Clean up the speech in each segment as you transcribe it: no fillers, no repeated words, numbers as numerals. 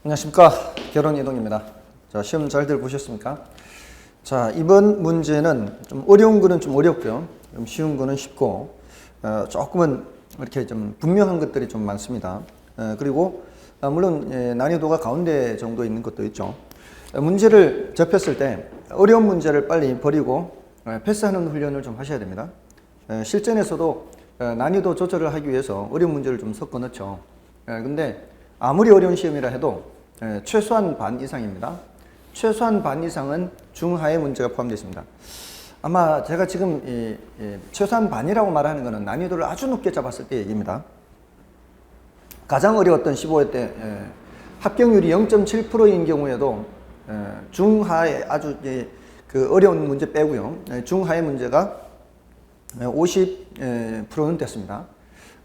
안녕하십니까. 결혼이동입니다. 자, 시험 잘들 보셨습니까? 자, 이번 문제는 좀 어려운 거는 좀 어렵고요. 좀 쉬운 거는 쉽고, 조금은 이렇게 좀 분명한 것들이 좀 많습니다. 그리고, 물론, 난이도가 가운데 정도 있는 것도 있죠. 문제를 접했을 때 어려운 문제를 빨리 버리고 패스하는 훈련을 좀 하셔야 됩니다. 실전에서도 난이도 조절을 하기 위해서 어려운 문제를 좀 섞어 넣죠. 근데 아무리 어려운 시험이라 해도 최소한 반 이상입니다. 최소한 반 이상은 중하의 문제가 포함되어 있습니다. 아마 제가 지금 최소한 반이라고 말하는 것은 난이도를 아주 높게 잡았을 때 얘기입니다. 가장 어려웠던 15회 때 합격률이 0.7%인 경우에도 중하의 아주 그 어려운 문제 빼고요. 중하의 문제가 50%는 됐습니다.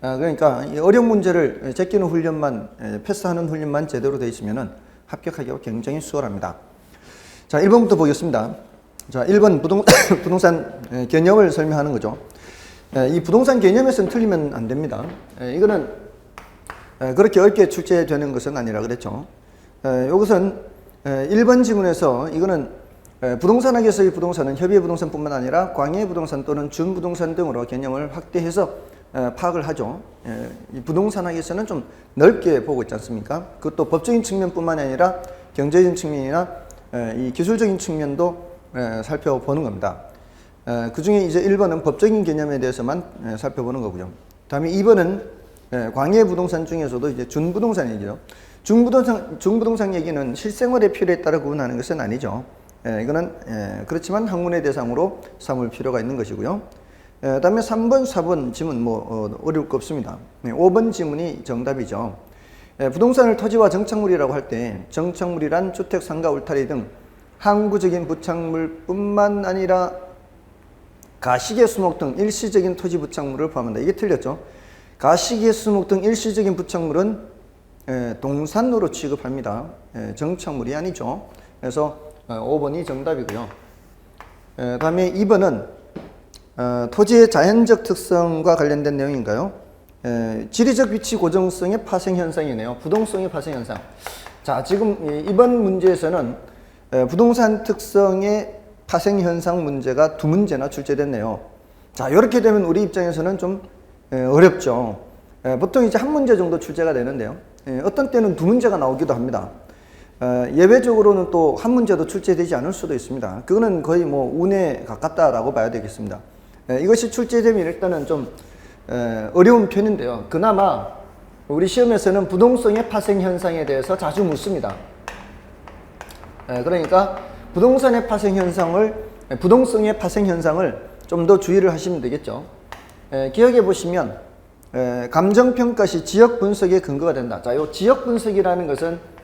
그러니까 어려운 문제를 제끼는 훈련만, 패스하는 훈련만 제대로 되어 있으면 합격하기가 굉장히 수월합니다. 자, 1번부터 보겠습니다. 자, 1번 부동산 개념을 설명하는 거죠. 이 부동산 개념에서는 틀리면 안 됩니다. 이거는 그렇게 어렵게 출제되는 것은 아니라 그랬죠. 이것은 1번 지문에서 이거는 부동산학에서의 부동산은 협의의 부동산뿐만 아니라 광의의 부동산 또는 준부동산 등으로 개념을 확대해서 파악을 하죠. 이 부동산학에서는 좀 넓게 보고 있지 않습니까? 그것도 법적인 측면뿐만 아니라 경제적인 측면이나 이 기술적인 측면도 살펴보는 겁니다. 그 중에 이제 1번은 법적인 개념에 대해서만 살펴보는 거고요. 다음에 2번은 광의의 부동산 중에서도 이제 준부동산 얘기죠. 중부동산 얘기는 실생활의 필요에 따라 구분하는 것은 아니죠. 이거는 그렇지만 학문의 대상으로 삼을 필요가 있는 것이고요. 다음에 3번, 4번 지문 어려울 거 없습니다. 5번 지문이 정답이죠. 부동산을 토지와 정착물이라고 할 때 정착물이란 주택, 상가, 울타리 등 항구적인 부착물뿐만 아니라 가시계, 수목 등 일시적인 토지 부착물을 포함한다. 이게 틀렸죠. 가시계, 수목 등 일시적인 부착물은 동산으로 취급합니다. 정착물이 아니죠. 그래서 5번이 정답이고요. 다음에 2번은 토지의 자연적 특성과 관련된 내용인가요? 지리적 위치 고정성의 파생 현상이네요. 부동성의 파생 현상. 자, 지금 이번 문제에서는 부동산 특성의 파생 현상 문제가 두 문제나 출제됐네요. 자, 이렇게 되면 우리 입장에서는 좀 어렵죠. 보통 이제 한 문제 정도 출제가 되는데요. 어떤 때는 두 문제가 나오기도 합니다. 예외적으로는 또 한 문제도 출제되지 않을 수도 있습니다. 그거는 거의 뭐 운에 가깝다라고 봐야 되겠습니다. 이것이 출제되면 일단은 좀 어려운 편인데요. 그나마 우리 시험에서는 부동성의 파생 현상에 대해서 자주 묻습니다. 그러니까 부동성의 파생 현상을 좀 더 주의를 하시면 되겠죠. 기억해 보시면 감정평가 시 지역 분석의 근거가 된다. 자, 이 지역 분석이라는 것은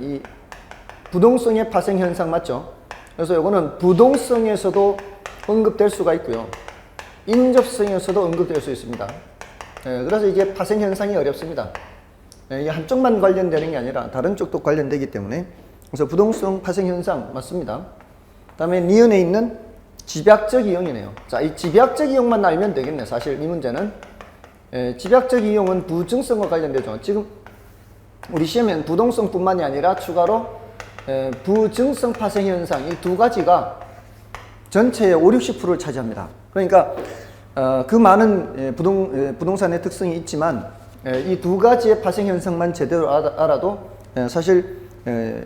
이 부동성의 파생 현상 맞죠? 그래서 이거는 부동성에서도 언급될 수가 있고요. 인접성에서도 언급될 수 있습니다. 그래서 이게 파생 현상이 어렵습니다. 이게 한쪽만 관련되는 게 아니라 다른 쪽도 관련되기 때문에 그래서 부동성 파생 현상 맞습니다. 다음에 니은에 있는 집약적 이용이네요. 자, 이 집약적 이용만 알면 되겠네. 사실 이 문제는 집약적 이용은 부증성과 관련되죠. 지금 우리 시험에는 부동성뿐만이 아니라 추가로 부증성 파생 현상 이 두 가지가 전체의 50~60%를 차지합니다. 그러니까 그 많은 부동산의 특성이 있지만 이 두 가지의 파생 현상만 제대로 알아도 사실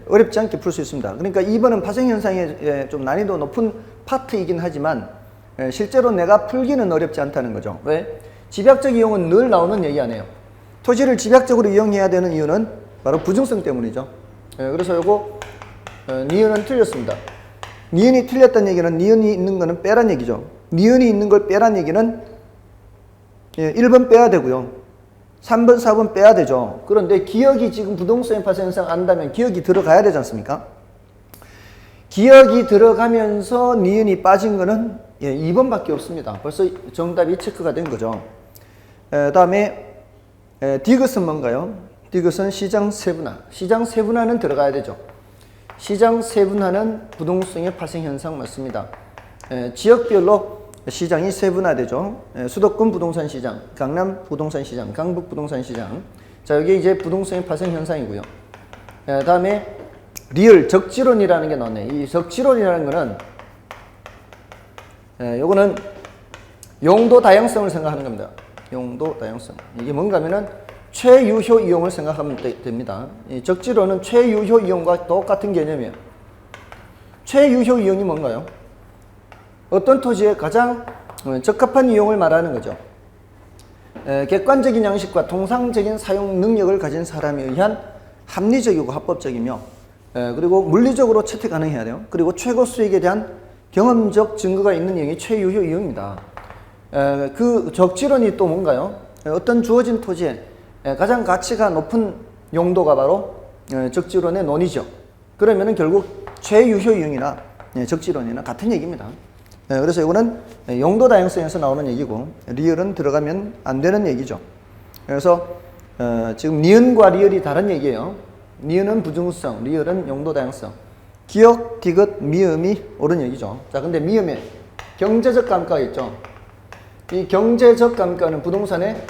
어렵지 않게 풀 수 있습니다. 그러니까 2번은 파생 현상의 좀 난이도 높은 파트이긴 하지만 실제로 내가 풀기는 어렵지 않다는 거죠. 왜? 집약적 이용은 늘 나오는 얘기 아니에요. 토지를 집약적으로 이용해야 되는 이유는 바로 부증성 때문이죠. 그래서 이거 니은은 틀렸습니다. 니은이 틀렸다는 얘기는 니은이 있는 거는 빼란 얘기죠. 니은이 있는 걸 빼란 얘기는 1번 빼야 되고요. 3번, 4번 빼야 되죠. 그런데 기억이 지금 부동성의 파생 현상 안다면 기억이 들어가야 되지 않습니까? 기억이 들어가면서 니은이 빠진 거는 2번밖에 없습니다. 벌써 정답이 체크가 된 거죠. 다음에 디귿은 뭔가요? 디귿은 시장 세분화. 시장 세분화는 들어가야 되죠. 시장 세분화는 부동성의 파생 현상 맞습니다. 지역별로 시장이 세분화되죠. 수도권 부동산 시장, 강남 부동산 시장, 강북 부동산 시장. 자, 여기 이제 부동산의 파생 현상이고요. 다음에 리얼 적지론이라는 게 나왔네. 이 적지론이라는 거는 요거는 용도 다양성을 생각하는 겁니다. 용도 다양성. 이게 뭔가 하면은 최유효 이용을 생각하면 됩니다. 이 적지론은 최유효 이용과 똑같은 개념이에요. 최유효 이용이 뭔가요? 어떤 토지에 가장 적합한 이용을 말하는 거죠. 객관적인 양식과 통상적인 사용 능력을 가진 사람에 의한 합리적이고 합법적이며 그리고 물리적으로 채택 가능해야 돼요. 그리고 최고 수익에 대한 경험적 증거가 있는 이용이 최유효 이용입니다. 그 적지론이 또 뭔가요? 어떤 주어진 토지에 가장 가치가 높은 용도가 바로 적지론의 논이죠. 그러면은 결국 최유효 이용이나 적지론이나 같은 얘기입니다. 그래서 이거는 용도 다양성에서 나오는 얘기고 리얼은 들어가면 안 되는 얘기죠. 그래서 지금 니은과 리얼이 다른 얘기예요. 니은은 부중성, 리얼은 용도 다양성. 기역, 디귿, 미음이 옳은 얘기죠. 자, 근데 미음에 경제적 감가가 있죠. 이 경제적 감가는 부동산의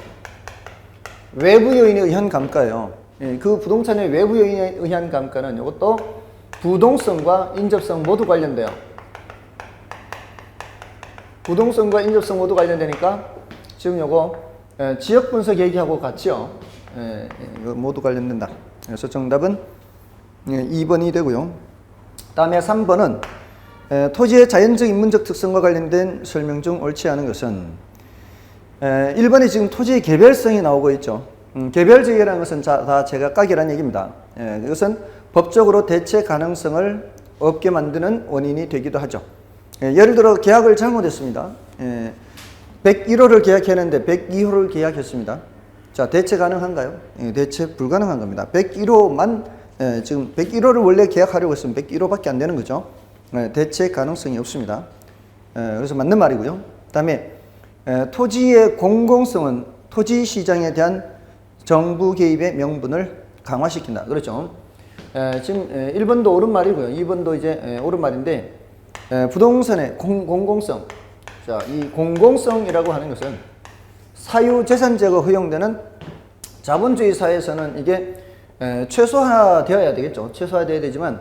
외부 요인에 의한 감가예요. 그 부동산의 외부 요인에 의한 감가는 이것도 부동성과 인접성 모두 관련돼요. 부동성과 인접성 모두 관련되니까 지금 요거 지역 분석 얘기하고 같이요. 이거 모두 관련된다. 그래서 정답은 2번이 되고요. 다음에 3번은 토지의 자연적 인문적 특성과 관련된 설명 중 옳지 않은 것은 1번이 지금 토지의 개별성이 나오고 있죠. 개별적이라는 것은 다 제각각이라는 얘기입니다. 이것은 법적으로 대체 가능성을 없게 만드는 원인이 되기도 하죠. 예를 들어 계약을 잘못했습니다. 101호를 계약했는데 102호를 계약했습니다. 자, 대체 가능한가요? 대체 불가능한 겁니다. 101호만 지금 101호를 원래 계약하려고 했으면 101호밖에 안 되는 거죠. 대체 가능성이 없습니다. 그래서 맞는 말이고요. 그다음에 토지의 공공성은 토지 시장에 대한 정부 개입의 명분을 강화시킨다. 그렇죠. 지금 1번도 옳은 말이고요. 2번도 이제 옳은 말인데 부동산의 공공성. 자, 이 공공성이라고 하는 것은 사유재산제가 허용되는 자본주의 사회에서는 이게 최소화되어야 되겠죠. 최소화되어야 되지만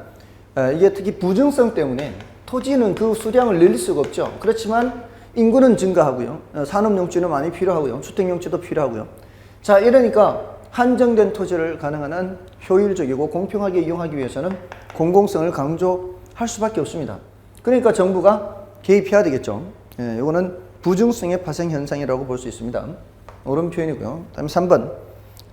이게 특히 부증성 때문에 토지는 그 수량을 늘릴 수가 없죠. 그렇지만 인구는 증가하고요. 산업용지는 많이 필요하고요. 주택용지도 필요하고요. 자, 이러니까 한정된 토지를 가능한 한 효율적이고 공평하게 이용하기 위해서는 공공성을 강조할 수밖에 없습니다. 그러니까 정부가 개입해야 되겠죠. 이거는 부증성의 파생 현상이라고 볼 수 있습니다. 옳은 표현이고요. 다음 3번.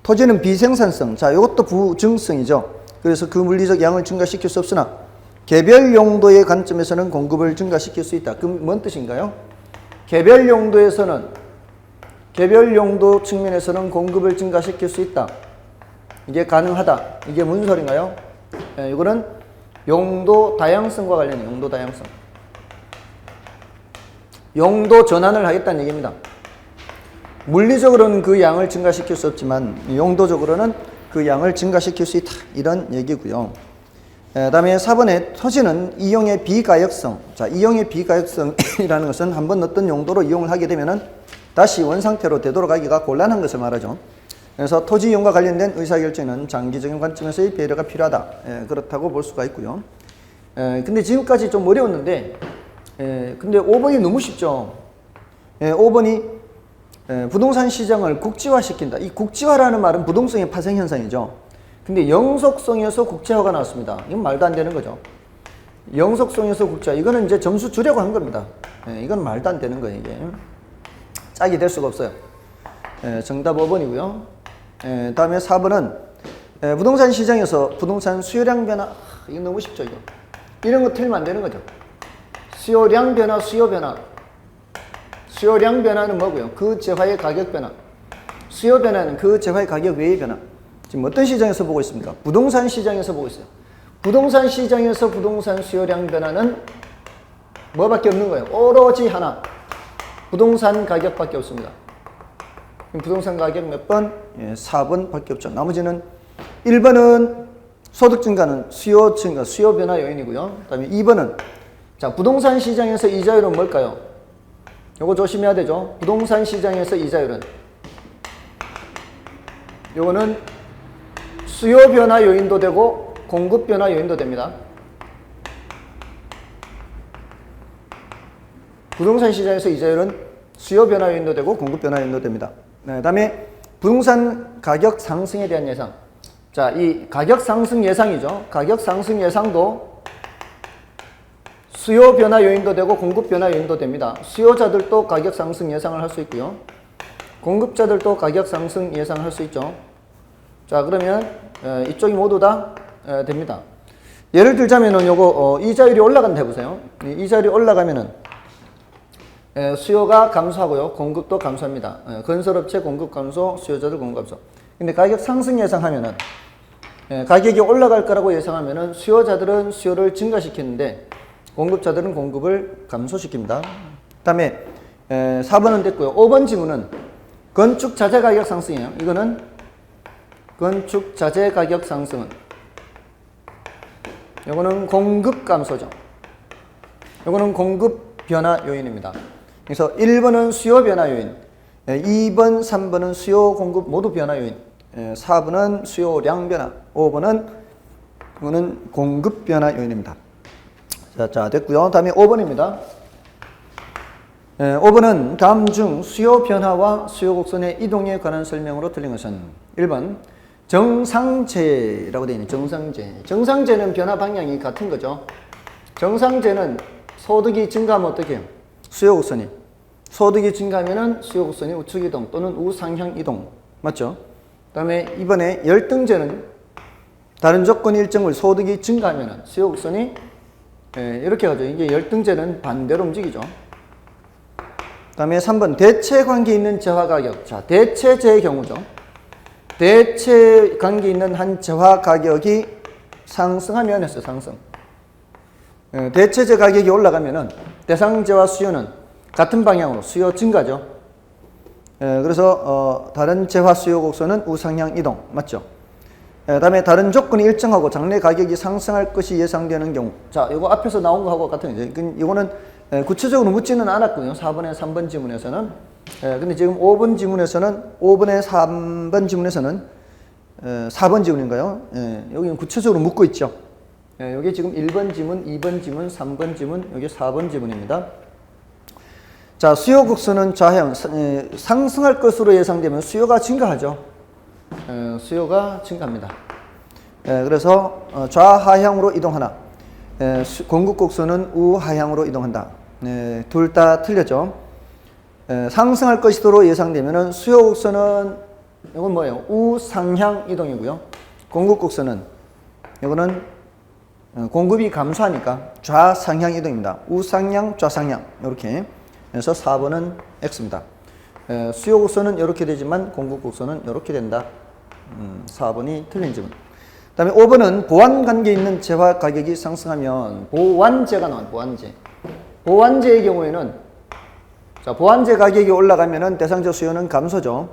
토지는 비생산성. 자, 이것도 부증성이죠. 그래서 그 물리적 양을 증가시킬 수 없으나 개별 용도의 관점에서는 공급을 증가시킬 수 있다. 그럼 뭔 뜻인가요? 개별 용도 측면에서는 공급을 증가시킬 수 있다. 이게 가능하다. 이게 무슨 소린가요? 이거는 용도 다양성과 관련해요. 용도 다양성. 용도 전환을 하겠다는 얘기입니다. 물리적으로는 그 양을 증가시킬 수 없지만 용도적으로는 그 양을 증가시킬 수 있다. 이런 얘기고요. 다음에 4번에 토지는 이용의 비가역성. 자, 이용의 비가역성이라는 것은 한번 어떤 용도로 이용을 하게 되면은 다시 원상태로 되돌아가기가 곤란한 것을 말하죠. 그래서 토지 이용과 관련된 의사결정은 장기적인 관점에서의 배려가 필요하다. 그렇다고 볼 수가 있고요. 근데 지금까지 좀 어려웠는데 근데 5번이 너무 쉽죠. 5번이 부동산 시장을 국지화시킨다. 이 국지화라는 말은 부동성의 파생 현상이죠. 근데 영속성에서 국제화가 나왔습니다. 이건 말도 안 되는 거죠. 영속성에서 국제화. 이거는 이제 점수 주려고 한 겁니다. 이건 말도 안 되는 거예요, 이게. 짝이 될 수가 없어요. 정답 5번이고요. 다음에 4번은 부동산 시장에서 부동산 수요량 변화. 이거 너무 쉽죠, 이거. 이런 거 틀리면 안 되는 거죠. 수요량 변화, 수요 변화. 수요량 변화는 뭐고요? 그 재화의 가격 변화. 수요 변화는 그 재화의 가격 외의 변화. 지금 어떤 시장에서 보고 있습니까? 부동산 시장에서 보고 있어요. 부동산 시장에서 부동산 수요량 변화는 뭐밖에 없는 거예요? 오로지 하나. 부동산 가격밖에 없습니다. 부동산 가격 몇 번? 4번밖에 없죠. 나머지는 1번은 소득 증가는 수요 증가, 수요 변화 요인이고요. 그다음에 2번은 자, 부동산 시장에서 이자율은 뭘까요? 요거 조심해야 되죠. 부동산 시장에서 이자율은 요거는 수요 변화 요인도 되고 공급 변화 요인도 됩니다. 부동산 시장에서 이자율은 수요 변화 요인도 되고 공급 변화 요인도 됩니다. 네, 그다음에 부동산 가격 상승에 대한 예상. 자, 이 가격 상승 예상이죠. 가격 상승 예상도 수요 변화 요인도 되고 공급 변화 요인도 됩니다. 수요자들도 가격 상승 예상을 할 수 있고요. 공급자들도 가격 상승 예상을 할 수 있죠. 자, 그러면 이쪽이 모두 다 됩니다. 예를 들자면은 요거 이자율이 올라간다 해보세요. 이자율이 올라가면은 수요가 감소하고요. 공급도 감소합니다. 건설업체 공급 감소, 수요자들 공급 감소. 근데 가격 상승 예상하면은 가격이 올라갈 거라고 예상하면은 수요자들은 수요를 증가시키는데 공급자들은 공급을 감소시킵니다. 그다음에 4번은 됐고요. 5번 지문은 건축 자재 가격 상승이에요. 이거는 건축 자재 가격 상승은 이거는 공급 감소죠. 이거는 공급 변화 요인입니다. 그래서 1번은 수요 변화 요인, 2번, 3번은 수요 공급 모두 변화 요인, 4번은 수요량 변화, 5번은 이거는 공급 변화 요인입니다. 자, 됐고요. 다음에 5번입니다. 5번은 다음 중 수요 변화와 수요 곡선의 이동에 관한 설명으로 틀린 것은 1번 정상제라고 되어 있는 정상제. 정상제는 변화 방향이 같은 거죠. 정상제는 소득이 증가하면 어떻게 해요? 수요 곡선이. 소득이 증가하면 수요 곡선이 우측 이동 또는 우상향 이동. 맞죠? 그 다음에 이번에 열등제는 다른 조건 일정을 소득이 증가하면 수요 곡선이 이렇게 가죠. 이게 열등제는 반대로 움직이죠. 그 다음에 3번 대체 관계 있는 재화 가격. 자, 대체제의 경우죠. 대체 관계 있는 한 재화 가격이 상승하면 했어요. 상승. 대체제 가격이 올라가면은 대상재와 수요는 같은 방향으로 수요 증가죠. 그래서 다른 재화 수요 곡선은 우상향 이동. 맞죠? 다음에 다른 조건이 일정하고 장래 가격이 상승할 것이 예상되는 경우. 자, 이거 앞에서 나온 거하고 같은 거죠. 이거는 구체적으로 묻지는 않았거든요. 4번에 3번 지문에서는. 근데 지금 5번 지문에서는 5번에 3번 지문에서는 4번 지문인가요? 여기는 구체적으로 묻고 있죠. 여기 지금 1번 지문, 2번 지문, 3번 지문, 여기 4번 지문입니다. 자, 수요 곡선은 좌향, 상승할 것으로 예상되면 수요가 증가하죠. 수요가 증가합니다. 그래서 좌하향으로 이동하나, 공급 곡선은 우하향으로 이동한다. 둘 다 틀렸죠. 상승할 것으로 예상되면 수요 곡선은 이건 뭐예요? 우상향 이동이고요. 공급 곡선은 이거는 공급이 감소하니까 좌상향 이동입니다. 우상향, 좌상향 이렇게. 그래서 4번은 X입니다. 수요 곡선은 이렇게 되지만 공급 곡선은 이렇게 된다. 4번이 틀린 질문. 그 다음에 5번은 보완 관계 있는 재화 가격이 상승하면 보완제가 나와요. 보완제. 보완제의 경우에는 자, 보완제 가격이 올라가면은 대상재 수요는 감소죠.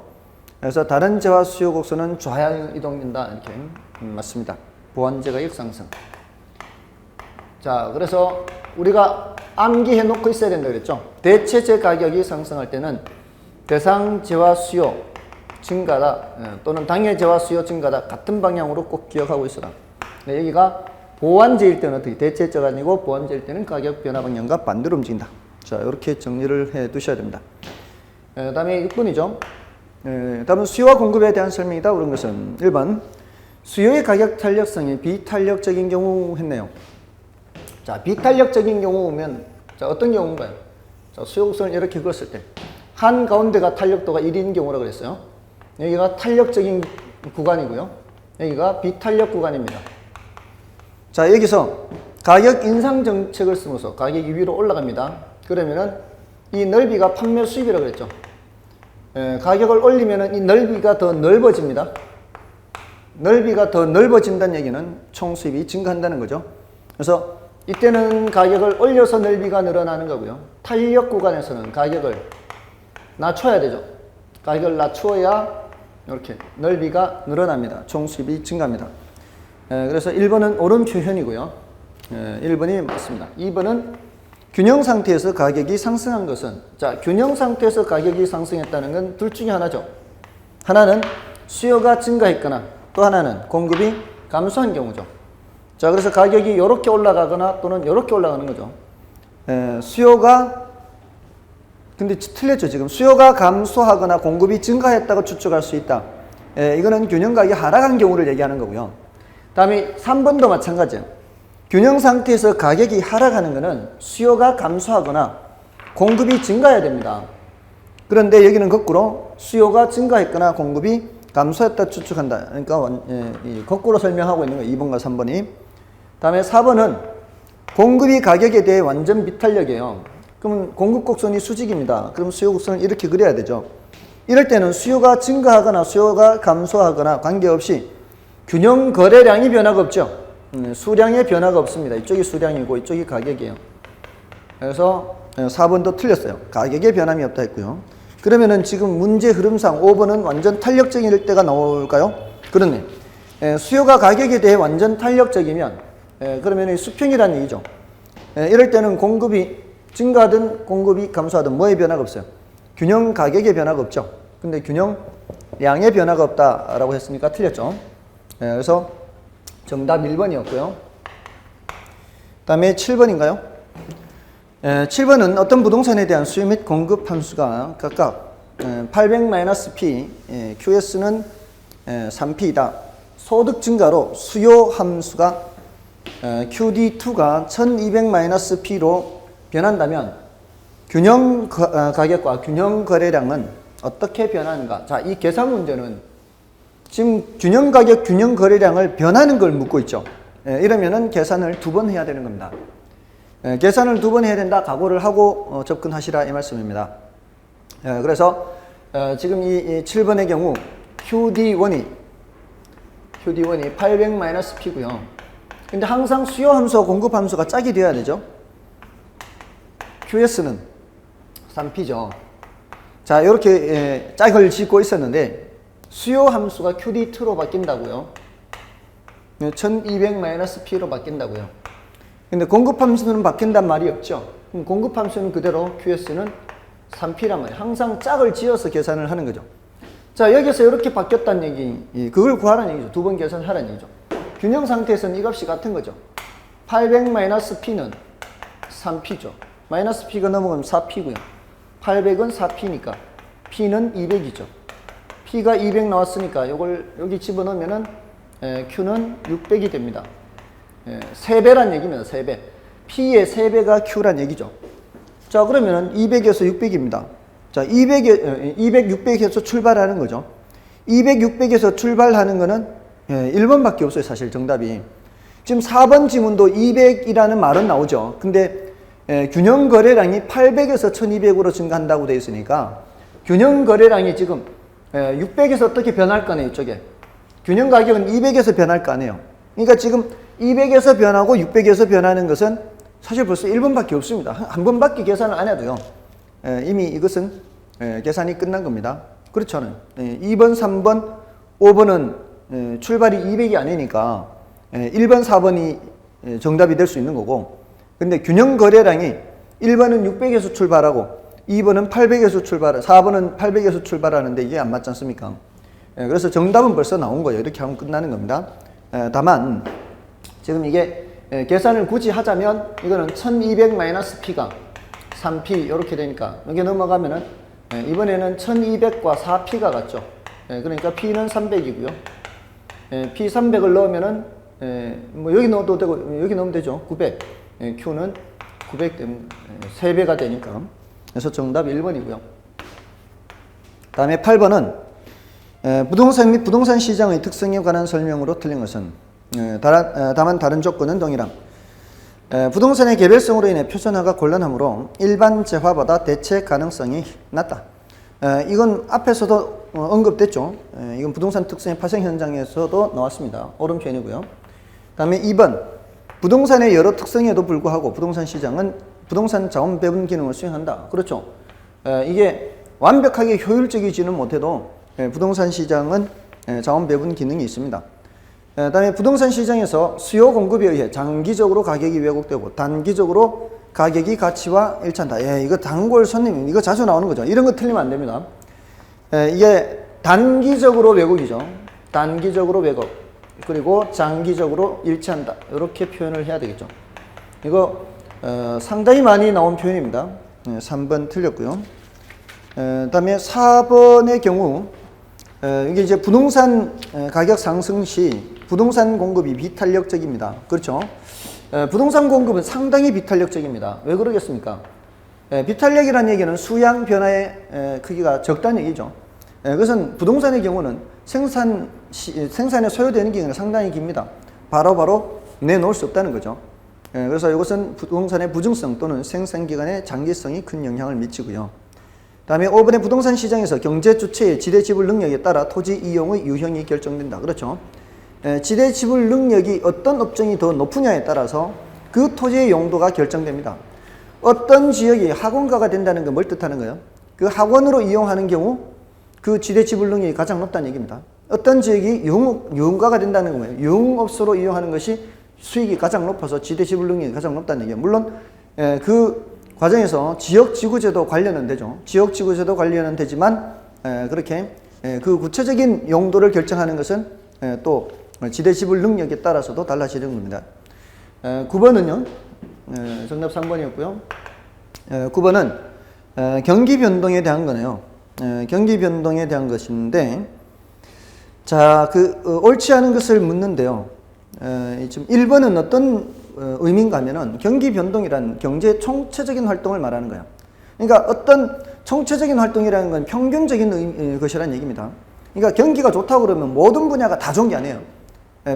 그래서 다른 재화 수요 곡선은 좌향 이동된다. 이렇게 맞습니다. 보완제 가격 상승. 자, 그래서 우리가 암기해 놓고 있어야 된다 그랬죠. 대체재 가격이 상승할 때는 대상 재화 수요 증가다 또는 당해 재화 수요 증가다 같은 방향으로 꼭 기억하고 있어라. 여기가 보완제일 때는 어떻게 대체재가 아니고 보완제일 때는 가격 변화 방향과 반대로 움직인다. 자, 이렇게 정리를 해 두셔야 됩니다. 다음에 6번이죠. 다음은 수요와 공급에 대한 설명이다. 그런 것은 1번 수요의 가격 탄력성이 비탄력적인 경우 했네요. 자, 비탄력적인 경우면 자, 어떤 경우인가요? 자, 수요 곡선을 이렇게 그었을 때 한 가운데가 탄력도가 1인 경우라고 그랬어요. 여기가 탄력적인 구간이고요. 여기가 비탄력 구간입니다. 자, 여기서 가격 인상 정책을 쓰면서 가격이 위로 올라갑니다. 그러면은 이 넓이가 판매 수입이라고 그랬죠. 가격을 올리면은 이 넓이가 더 넓어집니다. 넓이가 더 넓어진다는 얘기는 총 수입이 증가한다는 거죠. 그래서 이때는 가격을 올려서 넓이가 늘어나는 거고요. 탄력 구간에서는 가격을 낮춰야 되죠. 가격을 낮추어야 이렇게 넓이가 늘어납니다. 총 수입이 증가합니다. 그래서 1번은 옳은 표현이고요. 1번이 맞습니다. 2번은 균형 상태에서 가격이 상승한 것은, 자, 균형 상태에서 가격이 상승했다는 건 둘 중에 하나죠. 하나는 수요가 증가했거나 또 하나는 공급이 감소한 경우죠. 자, 그래서 가격이 이렇게 올라가거나 또는 이렇게 올라가는 거죠. 근데 틀렸죠. 지금 수요가 감소하거나 공급이 증가했다고 추측할 수 있다. 이거는 균형 가격이 하락한 경우를 얘기하는 거고요. 다음에 3번도 마찬가지예요. 균형 상태에서 가격이 하락하는 것은 수요가 감소하거나 공급이 증가해야 됩니다. 그런데 여기는 거꾸로 수요가 증가했거나 공급이 감소했다 추측한다. 그러니까 거꾸로 설명하고 있는 거예요. 2번과 3번이. 다음에 4번은 공급이 가격에 대해 완전 비탄력이에요. 그러면 공급 곡선이 수직입니다. 그럼 수요 곡선을 이렇게 그려야 되죠. 이럴 때는 수요가 증가하거나 수요가 감소하거나 관계없이 균형 거래량이 변화가 없죠. 수량의 변화가 없습니다. 이쪽이 수량이고 이쪽이 가격이에요. 그래서 4번도 틀렸어요. 가격의 변함이 없다 했고요. 그러면은 지금 문제 흐름상 5번은 완전 탄력적일 때가 나올까요? 그렇네. 수요가 가격에 대해 완전 탄력적이면 그러면 수평이라는 얘기죠. 이럴 때는 공급이 증가하든 공급이 감소하든 뭐의 변화가 없어요? 균형 가격의 변화가 없죠. 근데 균형 양의 변화가 없다라고 했으니까 틀렸죠. 그래서 정답 1번이었고요. 다음에 7번인가요? 7번은 어떤 부동산에 대한 수요 및 공급 함수가 각각 800-P, QS는 3P이다. 소득 증가로 수요 함수가 QD2가 1200-P로 변한다면 균형 가격과 균형 거래량은 어떻게 변하는가? 자, 이 계산 문제는 지금 균형 가격, 균형 거래량을 변하는 걸 묻고 있죠. 이러면은 계산을 2번 해야 되는 겁니다. 계산을 2번 해야 된다 각오를 하고 접근하시라 이 말씀입니다. 그래서 지금 이 7번의 경우 QD1이 800-P고요. 근데 항상 수요 함수와 공급 함수가 짝이 되어야 되죠. QS는 3P죠. 자, 이렇게 짝을 짓고 있었는데 수요 함수가 QD2로 바뀐다고요. 1200-P로 바뀐다고요. 근데 공급 함수는 바뀐단 말이 없죠. 그럼 공급 함수는 그대로 QS는 3P란 말이에요. 항상 짝을 지어서 계산을 하는 거죠. 자, 여기서 이렇게 바뀌었다는 얘기, 그걸 구하라는 얘기죠. 2번 계산하라는 얘기죠. 균형 상태에서는 이 값이 같은 거죠. 800-P는 3P죠. 마이너스 P가 넘어가면 4P고요. 800은 4P니까 P는 200이죠. P가 200 나왔으니까 이걸 여기 집어넣으면은 Q는 600이 됩니다. 3배란 얘기입니다. 3배. P의 3배가 Q란 얘기죠. 자, 그러면은 200에서 600입니다. 자, 200, 600에서 출발하는 거죠. 200, 600에서 출발하는 거는 1번밖에 없어요. 사실 정답이. 지금 4번 지문도 200이라는 말은 나오죠. 근데 균형 거래량이 800에서 1200으로 증가한다고 되어 있으니까 균형 거래량이 지금 600에서 어떻게 변할 거네요. 이쪽에. 균형 가격은 200에서 변할 거 아니에요. 그러니까 지금 200에서 변하고 600에서 변하는 것은 사실 벌써 1번밖에 없습니다. 한 번밖에 계산을 안 해도요. 이미 이것은 계산이 끝난 겁니다. 그렇지 않아요. 2번, 3번, 5번은 출발이 200이 아니니까 1번, 4번이 정답이 될 수 있는 거고, 근데 균형 거래량이 1번은 600에서 출발하고 2번은 800에서 4번은 800에서 출발하는데 이게 안 맞지 않습니까? 그래서 정답은 벌써 나온 거예요. 이렇게 하면 끝나는 겁니다. 다만 지금 이게 계산을 굳이 하자면 이거는 1200-P가 3P 이렇게 되니까 여기 넘어가면은 이번에는 1200과 4P가 같죠. 그러니까 P는 300이고요. P 300을 넣으면은 뭐 여기 넣어도 되고 여기 넣으면 되죠. 900. Q는 900 때문에 3배가 되니까. 그래서 정답 1번이고요. 다음에 8번은 부동산 및 부동산 시장의 특성에 관한 설명으로 틀린 것은 다만 다른 조건은 동일함. 부동산의 개별성으로 인해 표준화가 곤란하므로 일반 재화보다 대체 가능성이 낮다. 이건 앞에서도 언급됐죠. 이건 부동산 특성의 파생 현장에서도 나왔습니다. 옳은 편이고요. 다음에 2번 부동산의 여러 특성에도 불구하고 부동산 시장은 부동산 자원 배분 기능을 수행한다. 그렇죠. 이게 완벽하게 효율적이지는 못해도 부동산 시장은 자원 배분 기능이 있습니다. 그다음에 부동산 시장에서 수요 공급에 의해 장기적으로 가격이 왜곡되고 단기적으로 가격이 가치와 일치한다. 예, 이거 단골 손님 이거 자주 나오는 거죠. 이런 거 틀리면 안 됩니다. 이게 단기적으로 왜곡이죠. 단기적으로 왜곡. 그리고 장기적으로 일치한다. 이렇게 표현을 해야 되겠죠. 이거 상당히 많이 나온 표현입니다. 3번 틀렸고요. 그다음에 4번의 경우 이게 이제 부동산 가격 상승 시 부동산 공급이 비탄력적입니다. 그렇죠? 부동산 공급은 상당히 비탄력적입니다. 왜 그러겠습니까? 비탄력이라는 얘기는 수량 변화의 크기가 적다는 얘기죠. 그것은 부동산의 경우는 생산에 소요되는 기간이 상당히 깁니다. 바로 내놓을 수 없다는 거죠. 그래서 이것은 부동산의 부증성 또는 생산기간의 장기성이 큰 영향을 미치고요. 다음에 5번의 부동산 시장에서 경제 주체의 지대 지불 능력에 따라 토지 이용의 유형이 결정된다. 그렇죠? 지대 지불 능력이 어떤 업종이 더 높으냐에 따라서 그 토지의 용도가 결정됩니다. 어떤 지역이 학원가가 된다는 건 뭘 뜻하는 거예요? 그 학원으로 이용하는 경우 그 지대 지불 능력이 가장 높다는 얘기입니다. 어떤 지역이 유흥가가 된다는 건 뭐예요? 유흥업소로 이용하는 것이 수익이 가장 높아서 지대 지불 능력이 가장 높다는 얘기예요. 물론 그 과정에서 지역지구제도 관련은 되죠. 지역지구제도 관련은 되지만 그렇게 그 구체적인 용도를 결정하는 것은 또 지대 지불 능력에 따라서도 달라지는 겁니다. 9번은요. 정답 3번이었고요. 9번은 경기 변동에 대한 거네요. 경기 변동에 대한 것인데 자, 옳지 않은 것을 묻는데요. 지금 1번은 어떤 의미인가 하면은 경기 변동이란 경제의 총체적인 활동을 말하는 거예요. 그러니까 어떤 총체적인 활동이라는 건 평균적인 것이라는 얘기입니다. 그러니까 경기가 좋다고 그러면 모든 분야가 다 좋은 게 아니에요.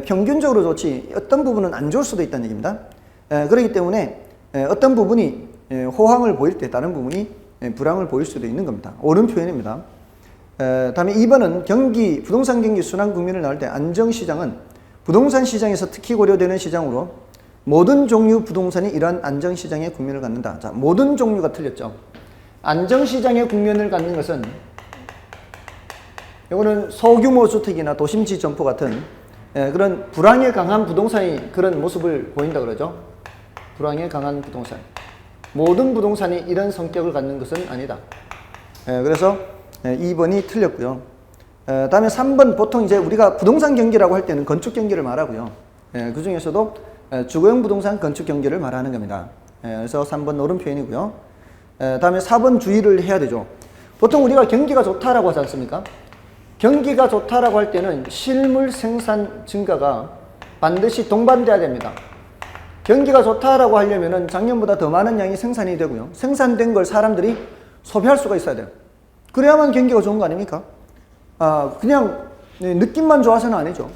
평균적으로 좋지 어떤 부분은 안 좋을 수도 있다는 얘기입니다. 그렇기 때문에 어떤 부분이 호황을 보일 때 다른 부분이 불황을 보일 수도 있는 겁니다. 옳은 표현입니다. 다음에 2번은 부동산 경기 순환 국면을 나올 때 안정시장은 부동산 시장에서 특히 고려되는 시장으로 모든 종류 부동산이 이러한 안정시장의 국면을 갖는다. 자, 모든 종류가 틀렸죠. 안정시장의 국면을 갖는 것은 이거는 소규모 주택이나 도심지 점포 같은 그런 불황에 강한 부동산이 그런 모습을 보인다 그러죠. 불황에 강한 부동산. 모든 부동산이 이런 성격을 갖는 것은 아니다. 그래서 2번이 틀렸고요. 다음에 3번 보통 이제 우리가 부동산 경기라고 할 때는 건축 경기를 말하고요. 그 중에서도 주거용 부동산 건축 경기를 말하는 겁니다. 그래서 3번 옳은 표현이고요. 다음에 4번 주의를 해야 되죠. 보통 우리가 경기가 좋다라고 하지 않습니까? 경기가 좋다라고 할 때는 실물 생산 증가가 반드시 동반돼야 됩니다. 경기가 좋다라고 하려면은 작년보다 더 많은 양이 생산이 되고요. 생산된 걸 사람들이 소비할 수가 있어야 돼요. 그래야만 경기가 좋은 거 아닙니까? 그냥 느낌만 좋아서는 아니죠.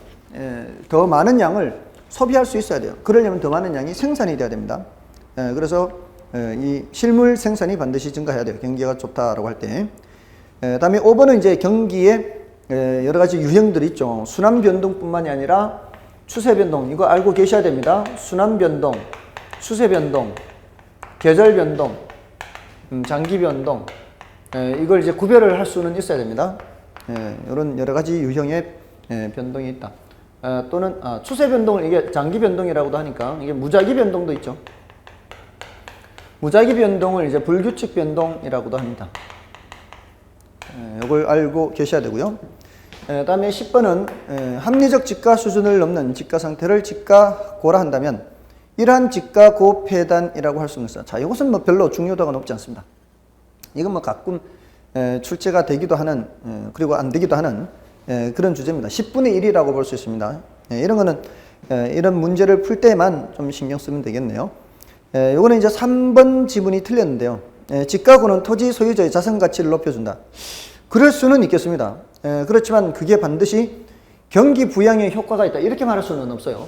더 많은 양을 소비할 수 있어야 돼요. 그러려면 더 많은 양이 생산이 돼야 됩니다. 그래서 이 실물 생산이 반드시 증가해야 돼요. 경기가 좋다라고 할 때. 다음에 5번은 이제 경기에 여러 가지 유형들이 있죠. 순환 변동뿐만이 아니라 추세 변동, 이거 알고 계셔야 됩니다. 순환 변동, 추세 변동, 계절 변동, 장기 변동, 이걸 이제 구별을 할 수는 있어야 됩니다. 이런 여러 가지 유형의 변동이 있다. 또는 추세 변동을 이게 장기 변동이라고도 하니까 이게 무작위 변동도 있죠. 무작위 변동을 이제 불규칙 변동이라고도 합니다. 이걸 알고 계셔야 되고요. 다음에 10번은 합리적 지가 수준을 넘는 지가 상태를 지가고라 한다면 이러한 지가고 폐단이라고 할 수는 있어요. 자, 이것은 뭐 별로 중요도가 높지 않습니다. 이건 뭐 가끔 출제가 되기도 하는 그리고 안 되기도 하는 그런 주제입니다. 10분의 1이라고 볼 수 있습니다. 이런 거는 이런 문제를 풀 때만 좀 신경 쓰면 되겠네요. 이거는 이제 3번 지문이 틀렸는데요. 지가고는 토지 소유자의 자산 가치를 높여준다. 그럴 수는 있겠습니다. 그렇지만 그게 반드시 경기 부양에 효과가 있다. 이렇게 말할 수는 없어요.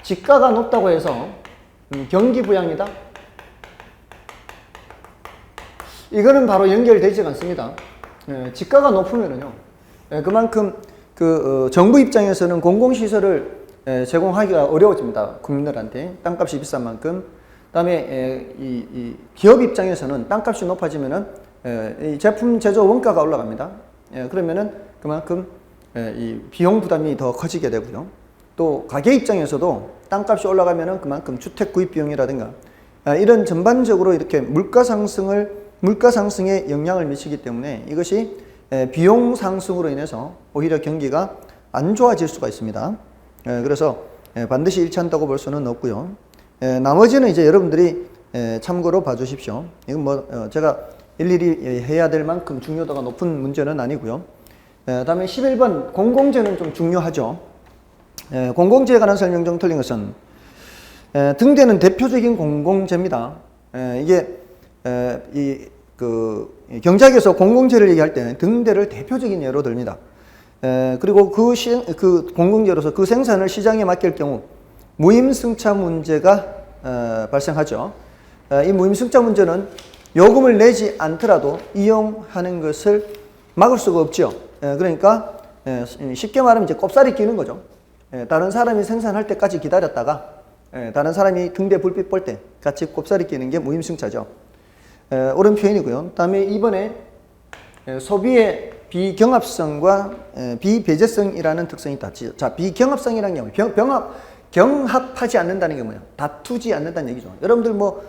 지가가 높다고 해서 경기 부양이다? 이거는 바로 연결되지 않습니다. 지가가 높으면은요. 그만큼 정부 입장에서는 공공시설을 제공하기가 어려워집니다. 국민들한테 땅값이 비싼 만큼. 그다음에 이 기업 입장에서는 땅값이 높아지면은 이 제품 제조 원가가 올라갑니다. 그러면은 그만큼 이 비용 부담이 더 커지게 되고요. 또 가게 입장에서도 땅값이 올라가면은 그만큼 주택 구입 비용이라든가 이런 전반적으로 이렇게 물가 상승에 영향을 미치기 때문에 이것이 비용 상승으로 인해서 오히려 경기가 안 좋아질 수가 있습니다. 그래서 반드시 일치한다고 볼 수는 없고요. 나머지는 이제 여러분들이 참고로 봐주십시오. 이건 뭐 제가 일일이 해야 될 만큼 중요도가 높은 문제는 아니고요. 다음에 11번 공공재는 좀 중요하죠. 공공재에 관한 설명 중 틀린 것은 등대는 대표적인 공공재입니다. 이게 경제학에서 공공재를 얘기할 때 등대를 대표적인 예로 듭니다. 그리고 그 공공재로서 그 생산을 시장에 맡길 경우 무임승차 문제가 발생하죠. 이 무임승차 문제는 요금을 내지 않더라도 이용하는 것을 막을 수가 없죠. 그러니까 쉽게 말하면 이제 꼽사리 끼는 거죠. 다른 사람이 생산할 때까지 기다렸다가 다른 사람이 등대 불빛 볼 때 같이 꼽사리 끼는 게 무임승차죠. 옳은 표현이고요. 다음에 이번에 소비의 비경합성과 비배제성이라는 특성이 있다. 자, 비경합성이라는 게 뭐예요? 경합하지 않는다는 게 뭐예요? 다투지 않는다는 얘기죠. 여러분들 뭐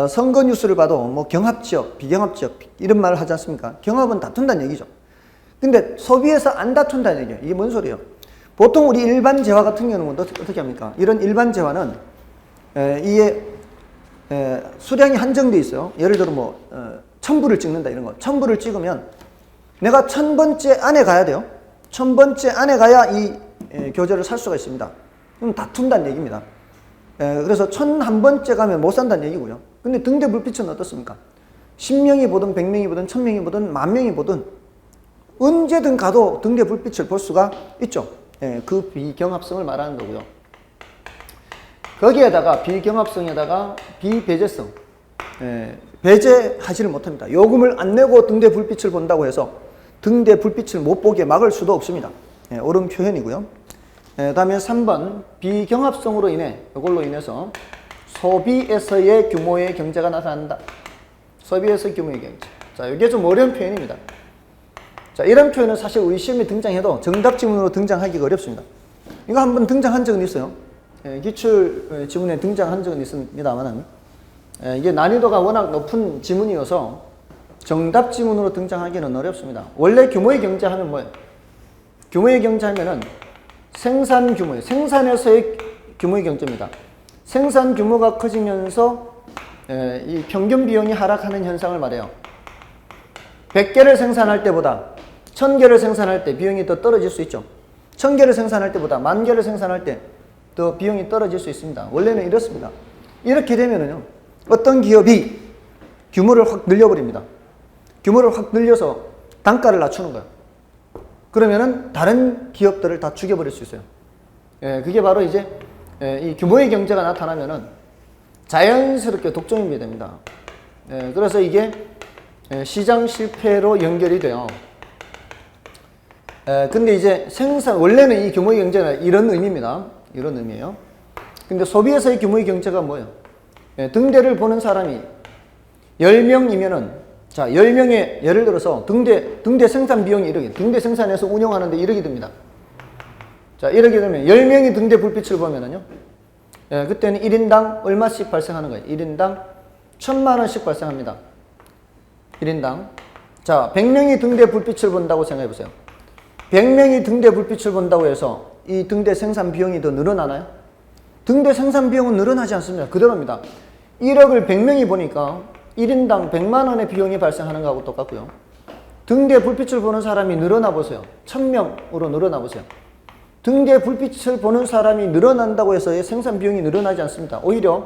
선거 뉴스를 봐도 뭐 경합지역, 비경합지역 이런 말을 하지 않습니까? 경합은 다툰다는 얘기죠. 근데 소비에서 안 다툰다는 얘기예요. 이게 뭔 소리예요? 보통 우리 일반 재화 같은 경우는 어떻게 합니까? 이런 일반 재화는 이게 수량이 한정돼 있어요. 예를 들어 뭐 1000부를 찍는다 이런 거. 1000부를 찍으면 내가 1000번째 안에 가야 돼요. 1000번째 안에 가야 이 교재를 살 수가 있습니다. 그럼 다툰다는 얘기입니다. 그래서 1001번째 가면 못 산다는 얘기고요. 근데 등대 불빛은 어떻습니까? 10명이 보든 100명이 보든 1000명이 보든 10,000명이 보든 언제든 가도 등대 불빛을 볼 수가 있죠. 그 비경합성을 말하는 거고요. 거기에다가 비경합성에다가 비배제성, 배제하지를 못합니다. 요금을 안 내고 등대 불빛을 본다고 해서 등대 불빛을 못 보게 막을 수도 없습니다. 옳은 표현이고요. 다음에 3번 비경합성으로 인해 이걸로 인해서 소비에서의 규모의 경제가 나타난다. 소비에서 규모의 경제. 자, 이게 좀 어려운 표현입니다. 자, 이런 표현은 사실 우리 시험에 등장해도 정답 지문으로 등장하기가 어렵습니다. 이거 한번 등장한 적은 있어요. 기출 지문에 등장한 적은 있습니다만 이게 난이도가 워낙 높은 지문이어서 정답 지문으로 등장하기는 어렵습니다. 원래 규모의 경제 하면 뭐예요? 규모의 경제 하면은 생산 규모예요. 생산에서의 규모의 경제입니다. 생산 규모가 커지면서 이 평균 비용이 하락하는 현상을 말해요. 100개를 생산할 때보다 1000개를 생산할 때 비용이 더 떨어질 수 있죠. 1000개를 생산할 때보다 10,000개를 생산할 때 더 비용이 떨어질 수 있습니다. 원래는 이렇습니다. 이렇게 되면은요, 어떤 기업이 규모를 확 늘려버립니다. 규모를 확 늘려서 단가를 낮추는 거예요. 그러면은 다른 기업들을 다 죽여버릴 수 있어요. 그게 바로 이제 이 규모의 경제가 나타나면은 자연스럽게 독점이 됩니다. 그래서 이게 시장 실패로 연결이 돼요. 근데 이제 원래는 이 규모의 경제가 이런 의미입니다. 이런 의미예요. 근데 소비에서의 규모의 경제가 뭐예요? 등대를 보는 사람이 10명이면은, 자, 10명의, 예를 들어서 등대 생산 비용이 1억이, 등대 생산해서 운영하는데 1억이 듭니다. 자, 1억이 되면 10명이 등대 불빛을 보면은요, 그때는 1인당 얼마씩 발생하는 거예요? 1인당 1000만원씩 발생합니다. 1인당. 자, 100명이 등대 불빛을 본다고 생각해 보세요. 100명이 등대 불빛을 본다고 해서 이 등대 생산 비용이 더 늘어나나요? 등대 생산 비용은 늘어나지 않습니다. 그대로입니다. 1억을 100명이 보니까 1인당 100만 원의 비용이 발생하는 거하고 똑같고요. 등대 불빛을 보는 사람이 늘어나 보세요. 1000명으로 늘어나 보세요. 등대 불빛을 보는 사람이 늘어난다고 해서 생산 비용이 늘어나지 않습니다. 오히려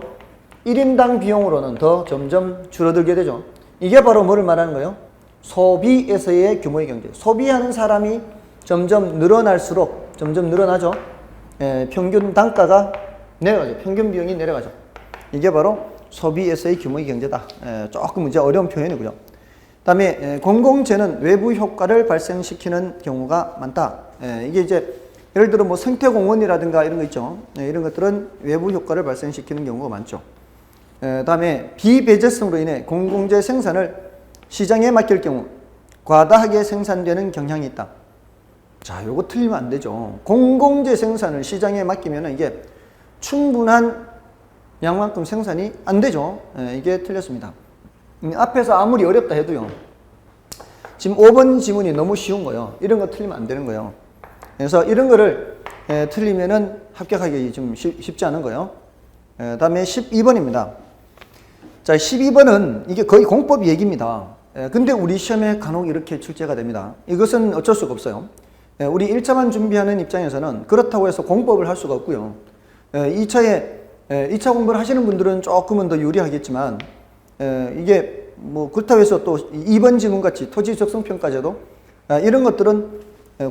1인당 비용으로는 더 점점 줄어들게 되죠. 이게 바로 뭐를 말하는 거예요? 소비에서의 규모의 경제. 소비하는 사람이 점점 늘어날수록 점점 늘어나죠. 평균 단가가 내려가죠. 평균 비용이 내려가죠. 이게 바로 소비에서의 규모의 경제다. 조금 이제 어려운 표현이고요. 다음에 공공재는 외부 효과를 발생시키는 경우가 많다. 이게 이제 예를 들어 뭐 생태공원이라든가 이런 거 있죠. 이런 것들은 외부 효과를 발생시키는 경우가 많죠. 다음에 비배제성으로 인해 공공재 생산을 시장에 맡길 경우 과다하게 생산되는 경향이 있다. 자, 요거 틀리면 안 되죠. 공공재 생산을 시장에 맡기면 이게 충분한 양만큼 생산이 안 되죠. 이게 틀렸습니다. 앞에서 아무리 어렵다 해도요. 지금 5번 지문이 너무 쉬운 거예요. 이런 거 틀리면 안 되는 거예요. 그래서 이런 거를 틀리면은 합격하기 좀 쉽지 않은 거예요. 다음에 12번입니다. 자, 12번은 이게 거의 공법 얘기입니다. 근데 우리 시험에 간혹 이렇게 출제가 됩니다. 이것은 어쩔 수가 없어요. 우리 1차만 준비하는 입장에서는 그렇다고 해서 공법을 할 수가 없고요. 2차 공부를 하시는 분들은 조금은 더 유리하겠지만, 이게 뭐 그렇다고 해서 또 2번 지문 같이 토지 적성평가제도 이런 것들은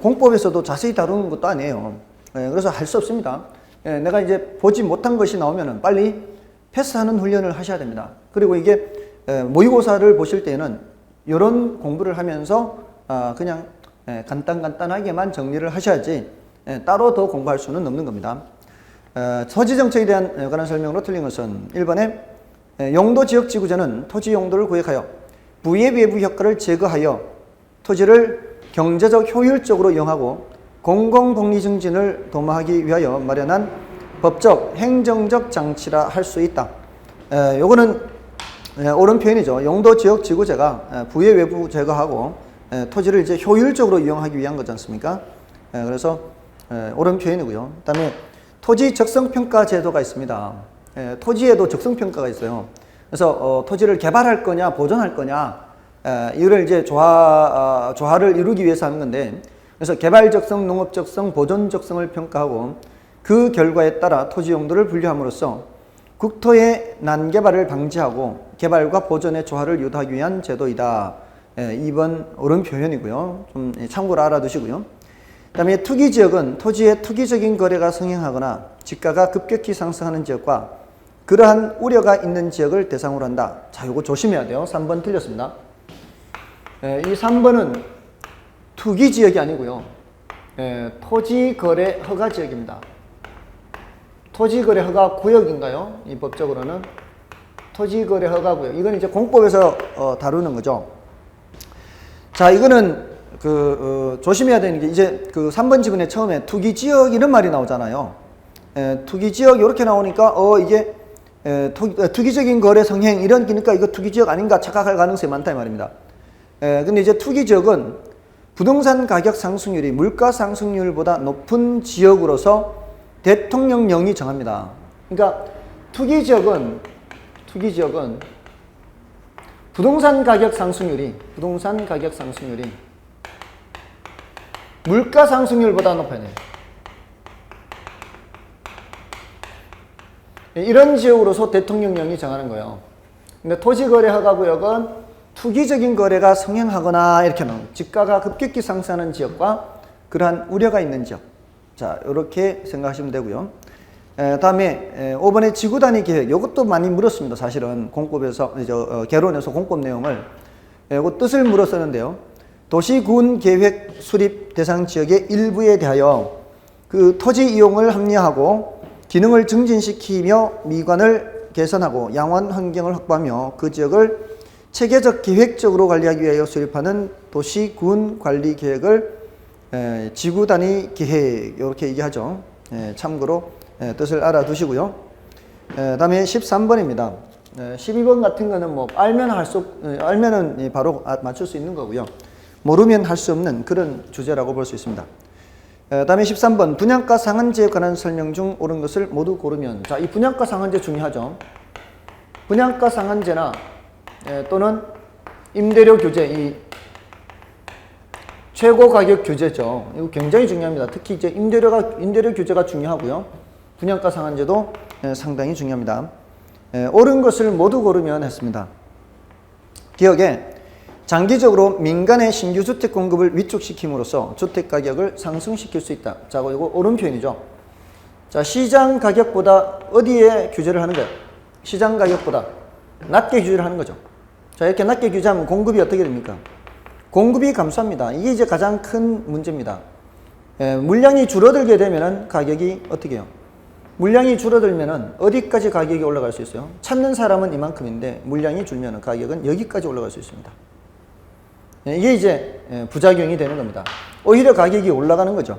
공법에서도 자세히 다루는 것도 아니에요. 그래서 할 수 없습니다. 내가 이제 보지 못한 것이 나오면은 빨리 패스하는 훈련을 하셔야 됩니다. 그리고 이게 모의고사를 보실 때는 이런 공부를 하면서 그냥 간단하게만 정리를 하셔야지 따로 더 공부할 수는 없는 겁니다. 토지 정책에 대한 관한 설명으로 틀린 것은 1번에 용도 지역 지구제는 토지 용도를 구획하여 부의 외부 효과를 제거하여 토지를 경제적 효율적으로 이용하고 공공복리 증진을 도모하기 위하여 마련한 법적, 행정적 장치라 할 수 있다. 요거는 옳은 표현이죠. 용도 지역 지구제가 부의 외부 제거하고 토지를 이제 효율적으로 이용하기 위한 거지 않습니까? 그래서 옳은 표현이고요. 그다음에 토지 적성평가 제도가 있습니다. 토지에도 적성평가가 있어요. 그래서 토지를 개발할 거냐 보존할 거냐 이거를 이제 조화를 이루기 위해서 하는 건데, 그래서 개발 적성, 농업 적성, 보존 적성을 평가하고 그 결과에 따라 토지 용도를 분류함으로써 국토의 난개발을 방지하고 개발과 보존의 조화를 유도하기 위한 제도이다. 2번 옳은 표현이고요. 좀 참고로 알아두시고요. 그 다음에 투기지역은 토지의 투기적인 거래가 성행하거나 지가가 급격히 상승하는 지역과 그러한 우려가 있는 지역을 대상으로 한다. 자, 요거 조심해야 돼요. 3번 틀렸습니다. 이 3번은 투기지역이 아니고요. 토지거래 허가지역입니다. 토지거래 허가 구역인가요? 이 법적으로는 토지거래 허가구역. 이건 이제 공법에서 다루는 거죠. 자, 이거는 조심해야 되는 게 이제 3번 지문에 처음에 투기지역 이런 말이 나오잖아요. 투기지역 이렇게 나오니까 이게 투기적인 거래 성행 이런 기니까 이거 투기지역 아닌가 착각할 가능성이 많다 이 말입니다. 근데 이제 투기지역은 부동산 가격 상승률이 물가 상승률보다 높은 지역으로서 대통령령이 정합니다. 그러니까 투기지역은 부동산 가격 상승률이 물가 상승률보다 높아야 돼요. 이런 지역으로서 대통령령이 정하는 거예요. 근데 토지거래 허가구역은 투기적인 거래가 성행하거나 이렇게 나오는 지가가 급격히 상승하는 지역과 그러한 우려가 있는 지역. 자, 이렇게 생각하시면 되고요. 다음에 5번의 지구단위 계획. 이것도 많이 물었습니다. 사실은 공법에서 개론에서 공법 내용을 이거 뜻을 물었었는데요. 도시군 계획 수립 대상 지역의 일부에 대하여 그 토지 이용을 합리화하고 기능을 증진시키며 미관을 개선하고 양원 환경을 확보하며 그 지역을 체계적 계획적으로 관리하기 위하여 수립하는 도시군 관리 계획을 지구단위 계획 이렇게 얘기하죠. 참고로 뜻을 알아두시고요. 다음에 13번입니다. 12번 같은 거는 뭐 알면은 바로 맞출 수 있는 거고요. 모르면 할 수 없는 그런 주제라고 볼 수 있습니다. 다음에 13번 분양가 상한제에 관한 설명 중 옳은 것을 모두 고르면. 자, 이 분양가 상한제 중요하죠. 분양가 상한제나 또는 임대료 규제, 이 최고 가격 규제죠. 이거 굉장히 중요합니다. 특히 이제 임대료 규제가 중요하고요. 분양가 상한제도 상당히 중요합니다. 옳은 것을 모두 고르면 했습니다. 기억에 장기적으로 민간의 신규 주택 공급을 위축시킴으로써 주택 가격을 상승시킬 수 있다. 자, 이거 옳은 표현이죠. 자, 시장 가격보다 어디에 규제를 하는 거예요? 시장 가격보다 낮게 규제를 하는 거죠. 자, 이렇게 낮게 규제하면 공급이 어떻게 됩니까? 공급이 감소합니다. 이게 이제 가장 큰 문제입니다. 물량이 줄어들게 되면은 가격이 어떻게 해요? 물량이 줄어들면은 어디까지 가격이 올라갈 수 있어요? 찾는 사람은 이만큼인데 물량이 줄면은 가격은 여기까지 올라갈 수 있습니다. 이게 이제 부작용이 되는 겁니다. 오히려 가격이 올라가는 거죠.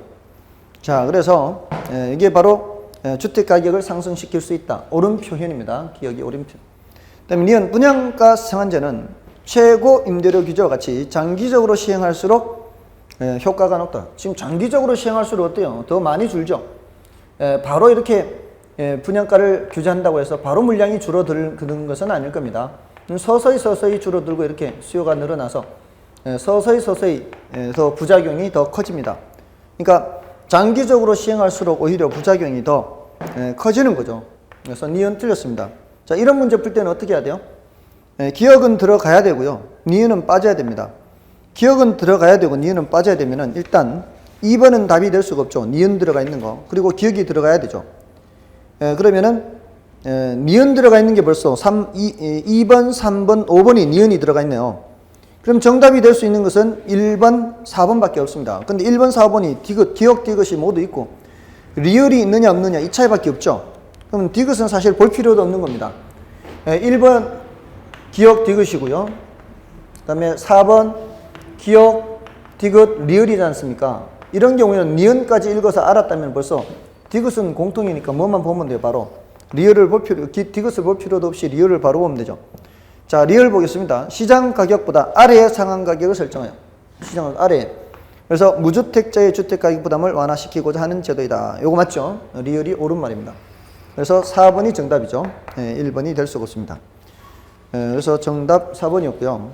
자, 그래서 이게 바로 주택 가격을 상승시킬 수 있다. 옳은 표현입니다. 기억이 옳은 표현. 그다음에 니은 분양가 상한제는 최고 임대료 규제와 같이 장기적으로 시행할수록 효과가 높다. 지금 장기적으로 시행할수록 어때요? 더 많이 줄죠. 바로 이렇게 분양가를 규제한다고 해서 바로 물량이 줄어드는 것은 아닐 겁니다. 서서히 줄어들고 이렇게 수요가 늘어나서 서서히 더 부작용이 더 커집니다. 그러니까 장기적으로 시행할수록 오히려 부작용이 더 커지는 거죠. 그래서 니은 틀렸습니다. 자, 이런 문제 풀 때는 어떻게 해야 돼요? 기억은 들어가야 되고요. 니은은 빠져야 됩니다. 기억은 들어가야 되고 니은은 빠져야 되면은 일단 2번은 답이 될 수가 없죠. 니은 들어가 있는 거. 그리고 기억이 들어가야 되죠. 그러면은 니은 들어가 있는 게 벌써 2번, 3번, 5번이 니은이 들어가 있네요. 그럼 정답이 될 수 있는 것은 1번, 4번밖에 없습니다. 근데 1번, 4번이 기억, 디귿이 모두 있고 리을이 있느냐 없느냐 이 차이밖에 없죠. 그럼 디귿은 사실 볼 필요도 없는 겁니다. 1번 기억, 디귿이고요. 그 다음에 4번 기억, 디귿, 리을이지 않습니까? 이런 경우에는 니은까지 읽어서 알았다면 벌써 디귿은 공통이니까 뭐만 보면 돼요. 바로 리을을 디귿을 볼 필요도 없이 리을을 바로 보면 되죠. 자, 리을 보겠습니다. 시장 가격보다 아래의 상한 가격을 설정해요. 시장 아래에. 그래서 무주택자의 주택 가격 부담을 완화시키고자 하는 제도이다. 요거 맞죠? 리을이 옳은 말입니다. 그래서 4번이 정답이죠. 1번이 될 수가 없습니다. 그래서 정답 4번이었고요.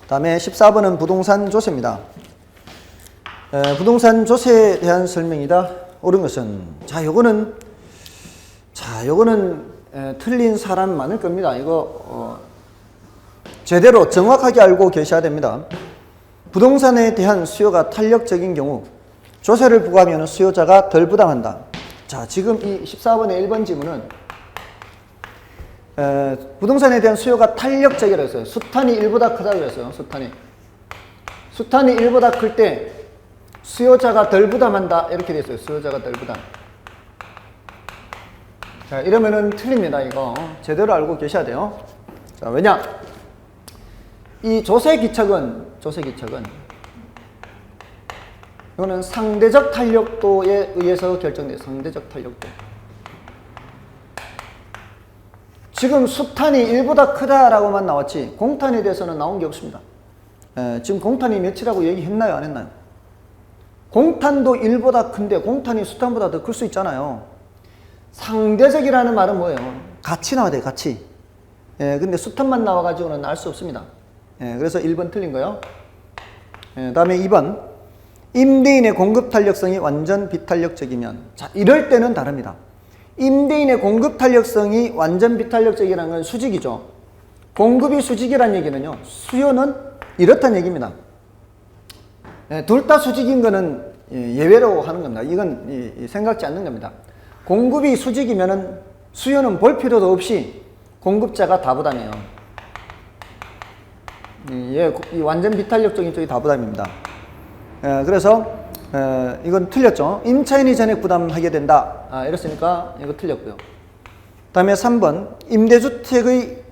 다음에 14번은 부동산 조세입니다. 부동산 조세에 대한 설명이다. 옳은 것은 요거는 틀린 사람 많을 겁니다. 이거 제대로 정확하게 알고 계셔야 됩니다. 부동산에 대한 수요가 탄력적인 경우 조세를 부과하면 수요자가 덜 부담한다. 자, 지금 이 14번의 1번 지문은 부동산에 대한 수요가 탄력적이라고 했어요. 수탄이 1보다 크다고 그랬어요. 수탄이 1보다 클 때 수요자가 덜 부담한다 이렇게 돼 있어요. 수요자가 덜 부담. 자, 이러면은 틀립니다. 이거 제대로 알고 계셔야 돼요. 자, 왜냐? 이 조세 기척은 이거는 상대적 탄력도에 의해서 결정돼요. 상대적 탄력도. 지금 수탄이 1보다 크다라고만 나왔지 공탄에 대해서는 나온 게 없습니다. 지금 공탄이 몇이라고 얘기했나요? 안 했나요? 공탄도 1보다 큰데 공탄이 수탄보다 더 클 수 있잖아요. 상대적이라는 말은 뭐예요? 같이 나와야 돼요. 같이. 근데 수탄만 나와가지고는 알 수 없습니다. 그래서 1번 틀린 거요. 다음에 2번. 임대인의 공급 탄력성이 완전 비탄력적이면. 자, 이럴 때는 다릅니다. 임대인의 공급 탄력성이 완전 비탄력적이라는 건 수직이죠. 공급이 수직이라는 얘기는요. 수요는 이렇다는 얘기입니다. 둘 다 수직인 거는 예외로 하는 겁니다. 이건 생각지 않는 겁니다. 공급이 수직이면은 수요는 볼 필요도 없이 공급자가 다 부담해요. 이 완전 비탄력적인 쪽이 다 부담입니다. 그래서 이건 틀렸죠. 임차인이 전액 부담하게 된다. 이랬으니까 이거 틀렸고요. 다음에 3번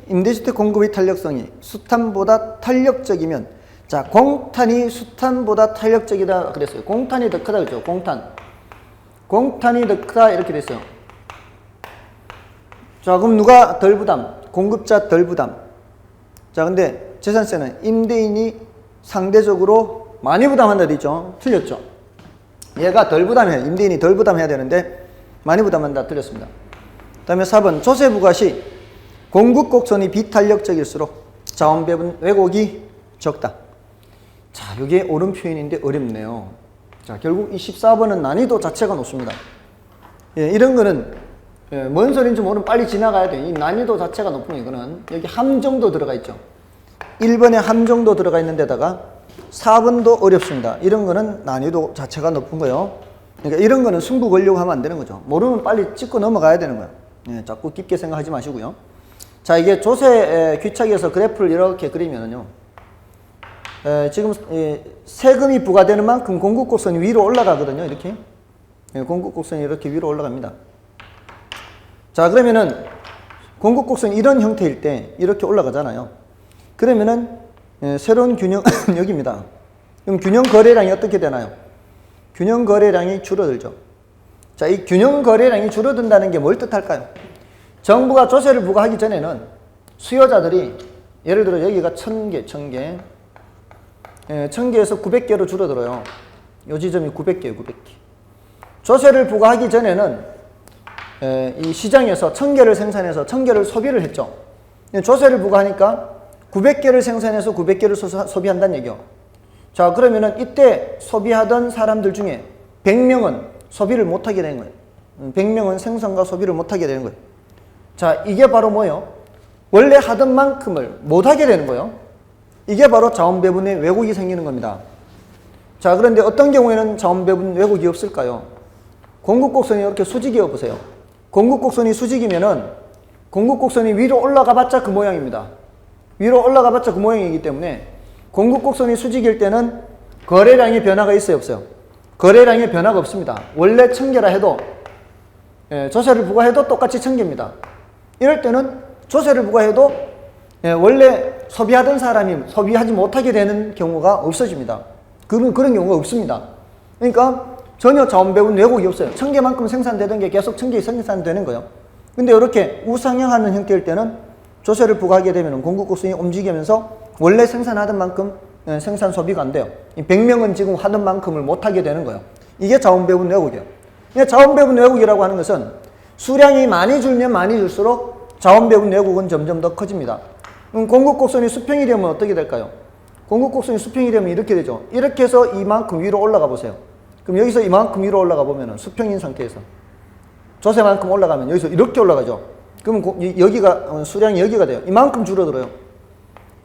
임대주택 공급의 탄력성이 수탄보다 탄력적이면 자, 공탄이 수탄보다 탄력적이다 그랬어요. 공탄이 더 크다 그랬죠. 공탄이 더 크다 이렇게 됐어요. 자, 그럼 누가 덜 부담? 공급자 덜 부담. 자, 근데 재산세는 임대인이 상대적으로 많이 부담한다 되죠. 틀렸죠. 얘가 덜 부담해요. 임대인이 덜 부담해야 되는데 많이 부담한다. 틀렸습니다. 그 다음에 4번 조세 부과 시 공급 곡선이 비탄력적일수록 자원 배분 왜곡이 적다. 자, 이게 옳은 표현인데 어렵네요. 자, 결국 이 14번은 난이도 자체가 높습니다. 이런 거는 뭔 소리인지 모르면 빨리 지나가야 돼요. 이 난이도 자체가 높은 이거는 여기 함 정도 들어가 있죠. 1번에 함 정도 들어가 있는 데다가 4번도 어렵습니다. 이런 거는 난이도 자체가 높은 거예요. 그러니까 이런 거는 승부 걸려고 하면 안 되는 거죠. 모르면 빨리 짚고 넘어가야 되는 거예요. 자꾸 깊게 생각하지 마시고요. 자, 이게 조세 귀착에서 그래프를 이렇게 그리면은요. 지금 세금이 부과되는 만큼 공급곡선이 위로 올라가거든요. 이렇게. 공급곡선이 이렇게 위로 올라갑니다. 자, 그러면은 공급곡선이 이런 형태일 때 이렇게 올라가잖아요. 그러면은 새로운 균형력입니다. 그럼 균형 거래량이 어떻게 되나요? 균형 거래량이 줄어들죠. 자, 이 균형 거래량이 줄어든다는 게 뭘 뜻할까요? 정부가 조세를 부과하기 전에는 수요자들이 예를 들어 여기가 1000개, 1000개에서 900개로 줄어들어요. 요 지점이 900개예요, 900개. 조세를 부과하기 전에는 이 시장에서 1000개를 생산해서 1000개를 소비를 했죠. 조세를 부과하니까 900개를 생산해서 900개를 소비한다는 얘기요. 자, 그러면은 이때 소비하던 사람들 중에 100명은 소비를 못하게 되는 거예요. 100명은 생산과 소비를 못하게 되는 거예요. 자, 이게 바로 뭐예요? 원래 하던 만큼을 못하게 되는 거예요. 이게 바로 자원배분의 왜곡이 생기는 겁니다. 자, 그런데 어떤 경우에는 자원배분 왜곡이 없을까요? 공급곡선이 이렇게 수직이어 보세요. 공급곡선이 수직이면은 공급곡선이 위로 올라가 봤자 그 모양입니다. 위로 올라가 봤자 그 모양이기 때문에 공급곡선이 수직일 때는 거래량의 변화가 있어요, 없어요? 거래량의 변화가 없습니다. 원래 1000개라 해도 조세를 부과해도 똑같이 1000개입니다. 이럴 때는 조세를 부과해도 원래 소비하던 사람이 소비하지 못하게 되는 경우가 없어집니다. 그런 경우가 없습니다. 그러니까 전혀 자원배분 왜곡이 없어요. 1000개만큼 생산되던 게 계속 1000개 생산되는 거예요. 근데 이렇게 우상향하는 형태일 때는 조세를 부과하게 되면 공급곡선이 움직이면서 원래 생산하던 만큼 생산 소비가 안 돼요. 100명은 지금 하던 만큼을 못하게 되는 거예요. 이게 자원배분 왜곡이에요. 자원배분 왜곡이라고 하는 것은 수량이 많이 줄면 많이 줄수록 자원배분 왜곡은 점점 더 커집니다. 그럼 공급곡선이 수평이 되면 어떻게 될까요? 공급곡선이 수평이 되면 이렇게 되죠. 이렇게 해서 이만큼 위로 올라가 보세요. 그럼 여기서 이만큼 위로 올라가 보면 수평인 상태에서 조세만큼 올라가면 여기서 이렇게 올라가죠. 그러면 여기가 수량이 여기가 돼요. 이만큼 줄어들어요.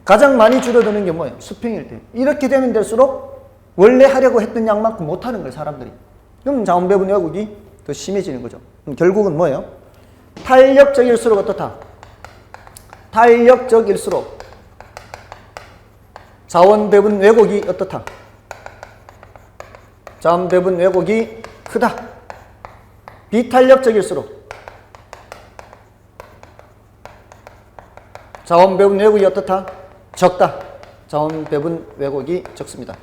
가장 많이 줄어드는 게 뭐예요? 수평일 때. 이렇게 되면 될수록 원래 하려고 했던 양만큼 못하는 거예요, 사람들이. 그럼 자원배분 왜곡이 더 심해지는 거죠. 그럼 결국은 뭐예요? 탄력적일수록 어떻다? 탄력적일수록 자원배분 왜곡이 어떻다? 자원배분 왜곡이 크다. 비탄력적일수록 자원배분 왜곡이 어떻다? 적다. 자원배분 왜곡이 적습니다.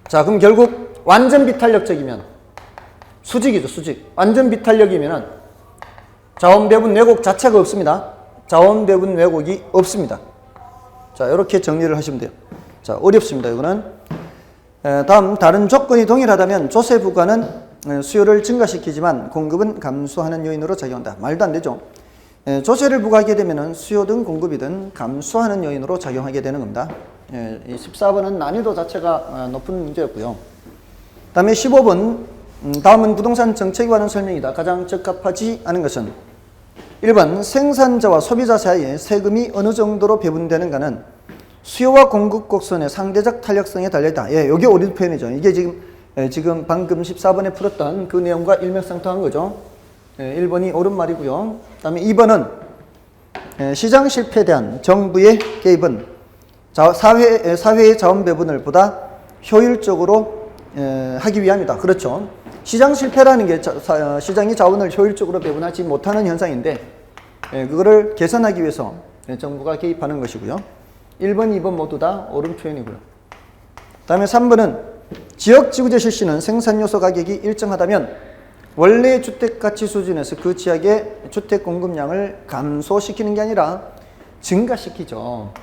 자, 그럼 결국 완전 비탄력적이면 수직이죠, 수직. 완전 비탄력이면은 자원배분 왜곡 자체가 없습니다. 자원배분 왜곡이 없습니다. 자, 이렇게 정리를 하시면 돼요. 자, 어렵습니다, 이거는. 다음, 다른 조건이 동일하다면 조세 부과는 수요를 증가시키지만 공급은 감소하는 요인으로 작용한다. 말도 안 되죠. 조세를 부과하게 되면 수요든 공급이든 감소하는 요인으로 작용하게 되는 겁니다. 14번은 난이도 자체가 높은 문제였고요. 다음에 15번, 다음은 부동산 정책에 관한 설명이다. 가장 적합하지 않은 것은 1번, 생산자와 소비자 사이에 세금이 어느 정도로 배분되는가는 수요와 공급 곡선의 상대적 탄력성에 달려있다. 예, 이게 오리지 표현이죠. 이게 지금 방금 14번에 풀었던 그 내용과 일맥상통한 거죠. 1번이 옳은 말이고요. 그 다음에 2번은 시장 실패에 대한 정부의 개입은 사회의 자원 배분을 보다 효율적으로 하기 위함이다. 그렇죠. 시장 실패라는 게 시장이 자원을 효율적으로 배분하지 못하는 현상인데 그거를 개선하기 위해서 정부가 개입하는 것이고요. 1번, 2번 모두 다 옳은 표현이고요. 그 다음에 3번은 지역지구제 실시는 생산요소 가격이 일정하다면 원래 주택가치 수준에서 그 지역의 주택 공급량을 감소시키는 게 아니라 증가시키죠.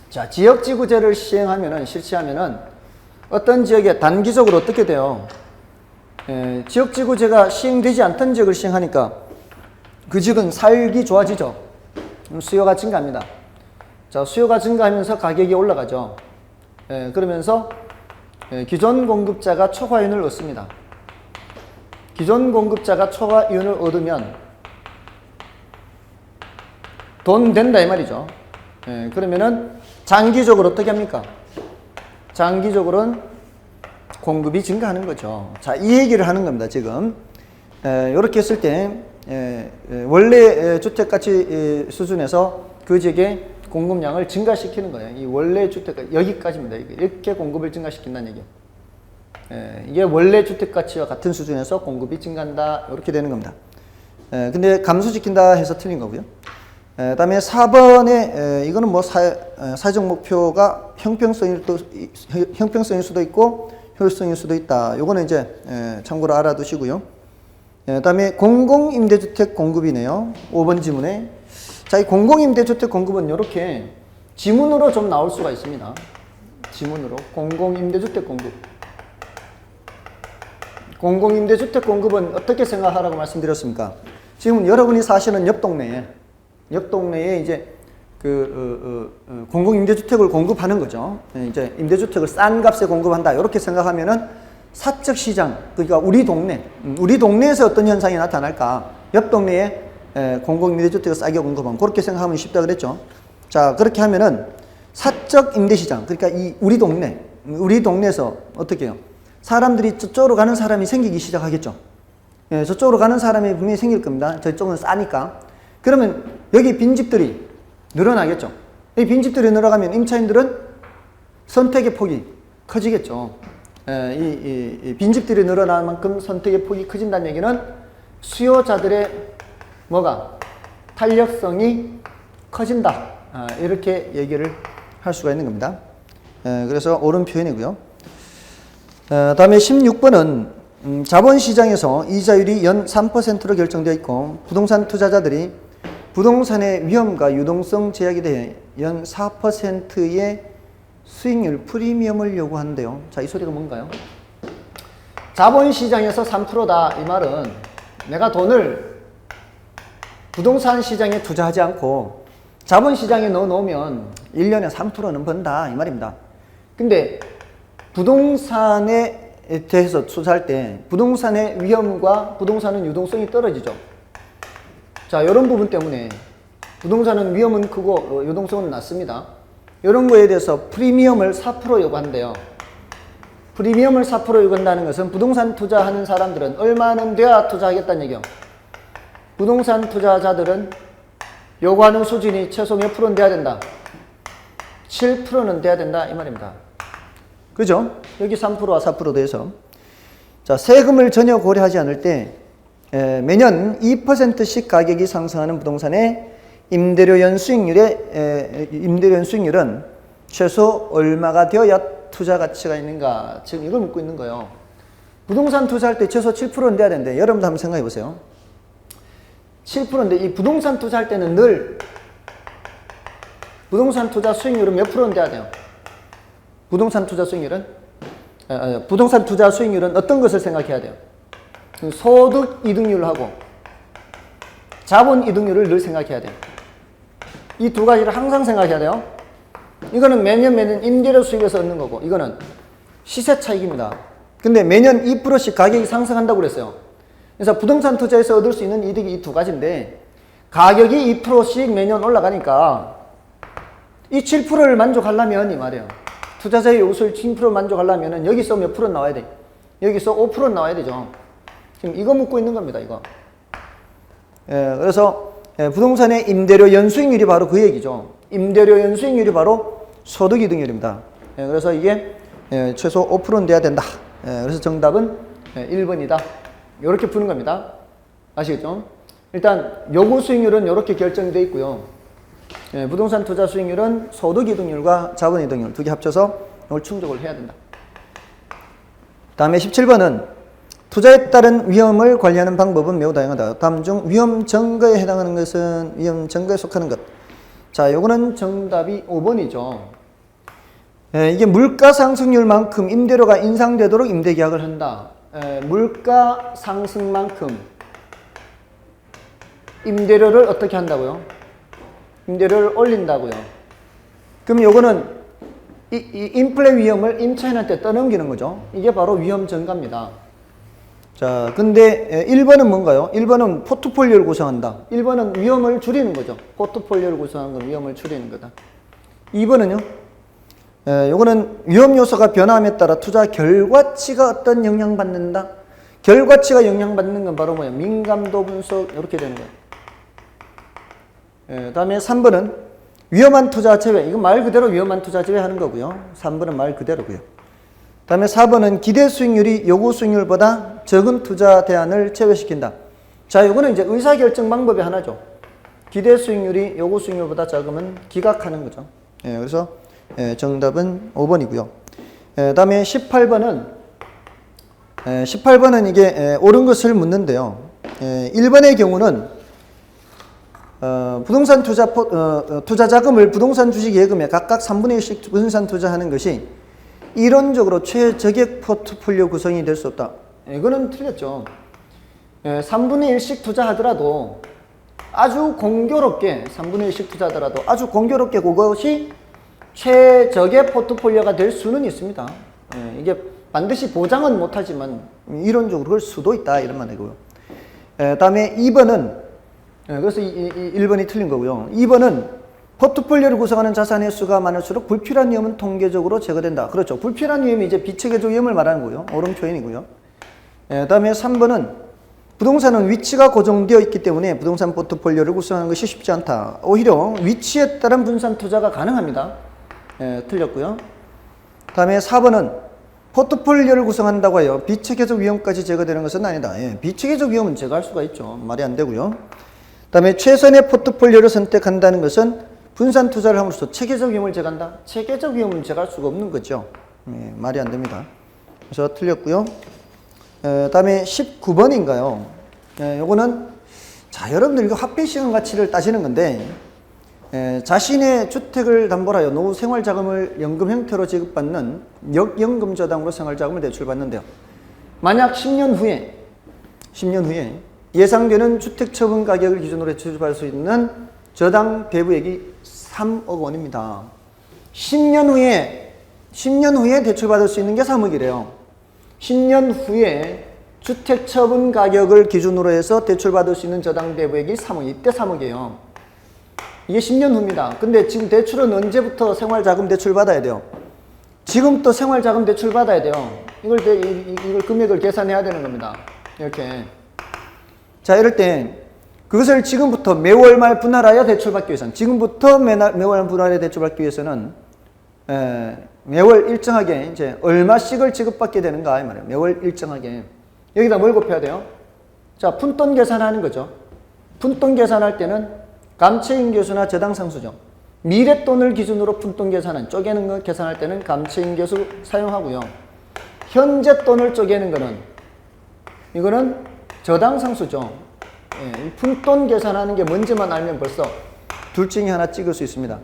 자, 지역지구제를 실시하면은 어떤 지역에 단기적으로 어떻게 돼요? 지역지구제가 시행되지 않던 지역을 시행하니까 그 지역은 살기 좋아지죠. 수요가 증가합니다. 자, 수요가 증가하면서 가격이 올라가죠. 그러면서 기존 공급자가 초과이윤을 얻습니다. 기존 공급자가 초과이윤을 얻으면 돈 된다 이 말이죠. 그러면은 장기적으로 어떻게 합니까? 장기적으로는 공급이 증가하는 거죠. 자, 이 얘기를 하는 겁니다, 지금. 이렇게 했을 때 원래 주택가치 수준에서 그 지역의 공급량을 증가시키는 거예요. 이 원래 주택가치 여기까지입니다. 이렇게 공급을 증가시킨다는 얘기예요. 이게 원래 주택가치와 같은 수준에서 공급이 증가한다 이렇게 되는 겁니다. 근데 감소시킨다 해서 틀린 거고요. 그다음에 4번에 이거는 뭐 사회적 목표가 형평성일 수도 있고 효율성일 수도 있다. 요거는 이제 참고로 알아두시고요. 그다음에 공공임대주택 공급이네요. 5번 지문에. 자, 이 공공임대주택 공급은 이렇게 지문으로 좀 나올 수가 있습니다. 지문으로 공공임대주택 공급. 공공임대주택 공급은 어떻게 생각하라고 말씀드렸습니까? 지금 여러분이 사시는 옆 동네에 이제 공공임대주택을 공급하는 거죠. 이제 임대주택을 싼 값에 공급한다. 이렇게 생각하면은 사적 시장, 그러니까 우리 동네에서 어떤 현상이 나타날까? 옆 동네에 공공임대주택을 싸게 공급하면 그렇게 생각하면 쉽다 그랬죠. 자, 그렇게 하면은 사적 임대시장, 그러니까 우리 동네에서 어떻게 해요? 사람들이 저쪽으로 가는 사람이 생기기 시작하겠죠. 저쪽으로 가는 사람이 분명히 생길 겁니다. 저쪽은 싸니까. 그러면 여기 빈집들이 늘어나겠죠. 이 빈집들이 늘어가면 임차인들은 선택의 폭이 커지겠죠. 이 빈집들이 늘어나는 만큼 선택의 폭이 커진다는 얘기는 수요자들의 탄력성이 커진다. 이렇게 얘기를 할 수가 있는 겁니다. 그래서 옳은 표현이고요. 다음에 16번은 자본시장에서 이자율이 연 3%로 결정되어 있고 부동산 투자자들이 부동산의 위험과 유동성 제약에 대해 연 4%의 수익률 프리미엄을 요구하는데요. 자, 이 소리가 뭔가요? 자본시장에서 3%다 이 말은 내가 돈을 부동산 시장에 투자하지 않고 자본시장에 넣어놓으면 1년에 3%는 번다 이 말입니다. 근데 부동산에 대해서 투자할 때 부동산의 위험과 부동산은 유동성이 떨어지죠. 자, 이런 부분 때문에 부동산은 위험은 크고 유동성은 낮습니다. 이런 거에 대해서 프리미엄을 4% 요구한대요. 프리미엄을 4% 요구한다는 것은 부동산 투자하는 사람들은 얼마는 돼야 투자하겠다는 얘기요. 부동산 투자자들은 요구하는 수준이 최소 몇 프로는 돼야 된다? 7%는 돼야 된다 이 말입니다. 그죠? 여기 3%와 4% 돼서 자, 세금을 전혀 고려하지 않을 때 매년 2%씩 가격이 상승하는 부동산의 임대료 연수익률은 최소 얼마가 되어야 투자 가치가 있는가? 지금 이걸 묻고 있는 거예요. 부동산 투자할 때 최소 7%는 돼야 되는데 여러분도 한번 생각해 보세요. 7%인데 이 부동산 투자할 때는 늘 부동산 투자 수익률은 몇 프로는 돼야 돼요? 부동산 투자 수익률은 어떤 것을 생각해야 돼요? 소득 이득률하고 자본 이득률을 늘 생각해야 돼요. 이 두 가지를 항상 생각해야 돼요. 이거는 매년 임대료 수익에서 얻는 거고 이거는 시세 차익입니다. 근데 매년 2%씩 가격이 상승한다고 그랬어요. 그래서 부동산 투자에서 얻을 수 있는 이득이 이 두 가지인데 가격이 2%씩 매년 올라가니까 이 7%를 만족하려면 이 말이에요. 투자자의 요소를 7% 만족하려면 여기서 몇 프로 나와야 돼? 여기서 5% 나와야 되죠. 지금 이거 묻고 있는 겁니다. 이거. 그래서 부동산의 임대료 연수익률이 바로 그 얘기죠. 임대료 연수익률이 바로 소득이득률입니다. 그래서 이게 최소 5%는 돼야 된다. 그래서 정답은 1번이다. 이렇게 푸는 겁니다. 아시겠죠? 일단 요구 수익률은 이렇게 결정되어 있고요. 부동산 투자 수익률은 소득이득률과 자본이득률 두 개 합쳐서 이걸 충족을 해야 된다. 다음에 17번은 투자에 따른 위험을 관리하는 방법은 매우 다양하다. 다음 중 위험 증거에 해당하는 것은 위험 증거에 속하는 것. 자, 요거는 정답이 5번이죠. 이게 물가 상승률만큼 임대료가 인상되도록 임대 계약을 한다. 물가 상승만큼 임대료를 어떻게 한다고요? 임대료를 올린다고요. 그럼 요거는 이 인플레 위험을 임차인한테 떠넘기는 거죠. 이게 바로 위험 증가입니다. 자, 근데 1번은 뭔가요? 1번은 포트폴리오를 구성한다. 1번은 위험을 줄이는 거죠. 포트폴리오를 구성하는 건 위험을 줄이는 거다. 2번은요? 요거는 위험 요소가 변함에 따라 투자 결과치가 어떤 영향받는다? 결과치가 영향받는 건 바로 뭐예요? 민감도 분석 이렇게 되는 거예요. 다음에 3번은 위험한 투자 제외. 이건 말 그대로 위험한 투자 제외하는 거고요. 3번은 말 그대로고요. 다음에 4번은 기대 수익률이 요구 수익률보다 적은 투자 대안을 제외시킨다. 자, 요거는 이제 의사결정 방법의 하나죠. 기대 수익률이 요구 수익률보다 작으면 기각하는 거죠. 예, 그래서 정답은 5번이고요. 다음에 18번은 이게 옳은 것을 묻는데요. 1번의 경우는 부동산 투자 자금을 부동산 주식 예금에 각각 3분의 1씩 분산 투자하는 것이 이론적으로 최적액 포트폴리오 구성이 될 수 없다. 이거는 틀렸죠. 3분의 1씩 투자하더라도 아주 공교롭게 3분의 1씩 투자하더라도 아주 공교롭게 그것이 최적의 포트폴리오가 될 수는 있습니다. 이게 반드시 보장은 못하지만 이론적으로 그럴 수도 있다 이런 말이고요. 다음에 2번은 그래서 1번이 틀린 거고요. 2번은 포트폴리오를 구성하는 자산의 수가 많을수록 불필요한 위험은 통계적으로 제거된다. 그렇죠. 불필요한 위험이 이제 비체계적 위험을 말하는 거고요. 옳은 표현이고요. 다음에 3번은 부동산은 위치가 고정되어 있기 때문에 부동산 포트폴리오를 구성하는 것이 쉽지 않다. 오히려 위치에 따른 분산 투자가 가능합니다. 틀렸고요. 다음에 4번은 포트폴리오를 구성한다고 해요. 비체계적 위험까지 제거되는 것은 아니다. 비체계적 위험은 제거할 수가 있죠. 말이 안 되고요. 다음에 최선의 포트폴리오를 선택한다는 것은 분산 투자를 함으로써 체계적 위험을 제거한다. 체계적 위험을 제거할 수가 없는 거죠. 말이 안 됩니다. 그래서 틀렸고요. 다음에 19번인가요? 요거는 자 여러분들 이거 합계 시간 가치를 따지는 건데 자신의 주택을 담보로 하여 노후 생활자금을 연금 형태로 지급받는 역연금 저당으로 생활자금을 대출받는데요. 만약 10년 후에 예상되는 주택처분 가격을 기준으로 대출받을 수 있는 저당 배부액이 3억 원입니다. 10년 후에 대출받을 수 있는 게 3억이래요. 10년 후에 주택처분 가격을 기준으로 해서 대출받을 수 있는 저당 배부액이 3억, 이때 3억이에요. 이게 10년 후입니다. 근데 지금 대출은 언제부터 생활자금 대출 받아야 돼요? 지금부터 생활자금 대출 받아야 돼요. 이걸 금액을 계산해야 되는 겁니다. 이렇게. 자, 이럴 때 그것을 지금부터 매월 말 분할하여 대출받기 위해서는 지금부터 매월 말 분할하여 대출받기 위해서는 매월 일정하게 이제 얼마씩을 지급받게 되는가 이 말이에요. 매월 일정하게. 여기다 뭘 곱해야 돼요? 자, 푼돈 계산하는 거죠. 푼돈 계산할 때는 감채인계수나 저당상수죠. 미래돈을 기준으로 푼돈 계산은 쪼개는 거 계산할 때는 감채인계수 사용하고요. 현재 돈을 쪼개는 거는 이거는 저당상수죠. 푼돈 계산하는 게 뭔지만 알면 벌써 둘 중에 하나 찍을 수 있습니다.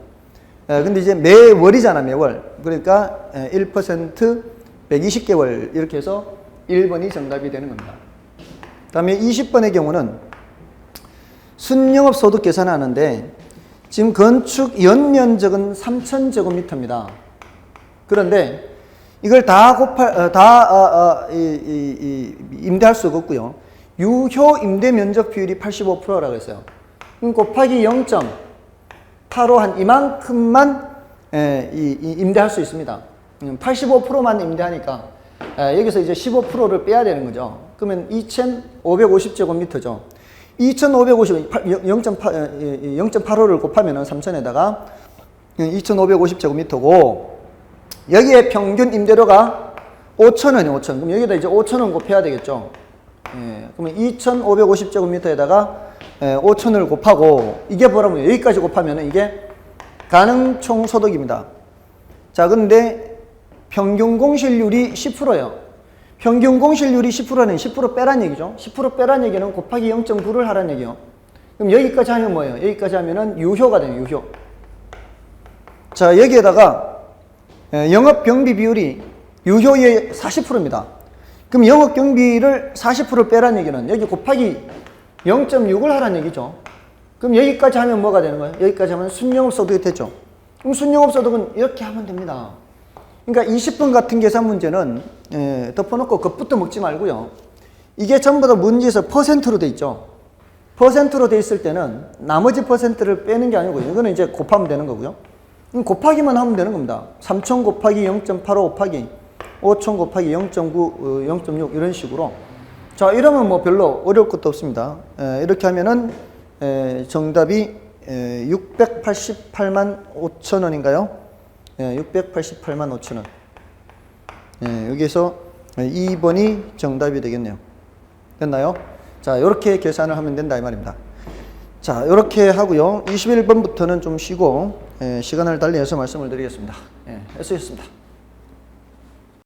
근데 이제 매월이잖아, 매월. 그러니까 1% 120개월 이렇게 해서 1번이 정답이 되는 겁니다. 다음에 20번의 경우는 순영업 소득 계산하는데 지금 건축 연면적은 3,000제곱미터입니다. 그런데 이걸 임대할 수가 없고요. 유효 임대 면적 비율이 85%라고 했어요. 그럼 곱하기 0.85 한 이만큼만 임대할 수 있습니다. 85%만 임대하니까 여기서 이제 15%를 빼야 되는 거죠. 그러면 2,550제곱미터죠. 2,550, 0.85를 곱하면 3,000에다가 2,550제곱미터고 여기에 평균 임대료가 5,000원이에요. 5,000원. 그럼 여기다 이제 5,000원 곱해야 되겠죠. 그러면 2,550제곱미터에다가 5,000을 곱하고 이게 뭐라면 여기까지 곱하면 이게 가능 총소득입니다. 자, 그런데 평균 공실률이 10%예요. 평균 공실률이 10%는 10% 빼란 얘기죠. 10% 빼란 얘기는 곱하기 0.9를 하란 얘기요. 그럼 여기까지 하면 뭐예요? 여기까지 하면은 유효가 돼요, 유효. 자, 여기에다가 영업 경비 비율이 유효의 40%입니다. 그럼 영업 경비를 40% 빼란 얘기는 여기 곱하기 0.6을 하란 얘기죠. 그럼 여기까지 하면 뭐가 되는 거예요? 여기까지 하면 순영업 소득이 됐죠. 그럼 순영업 소득은 이렇게 하면 됩니다. 그러니까 20번 같은 계산 문제는 덮어놓고 그것부터 먹지 말고요. 이게 전부 다 문제에서 퍼센트로 돼 있죠. 퍼센트로 돼 있을 때는 나머지 퍼센트를 빼는 게 아니고 이거는 이제 곱하면 되는 거고요. 곱하기만 하면 되는 겁니다. 3,000 곱하기 0.85 곱하기 5,000 곱하기 0.9, 0.6 이런 식으로. 자, 이러면 뭐 별로 어려울 것도 없습니다. 이렇게 하면은 정답이 688만 5천 원인가요? 688만 5천 원. 여기서 2번이 정답이 되겠네요. 됐나요? 자, 이렇게 계산을 하면 된다 이 말입니다. 자, 이렇게 하고요. 21번부터는 좀 쉬고 시간을 달리해서 말씀을 드리겠습니다. 예, 애쓰셨습니다.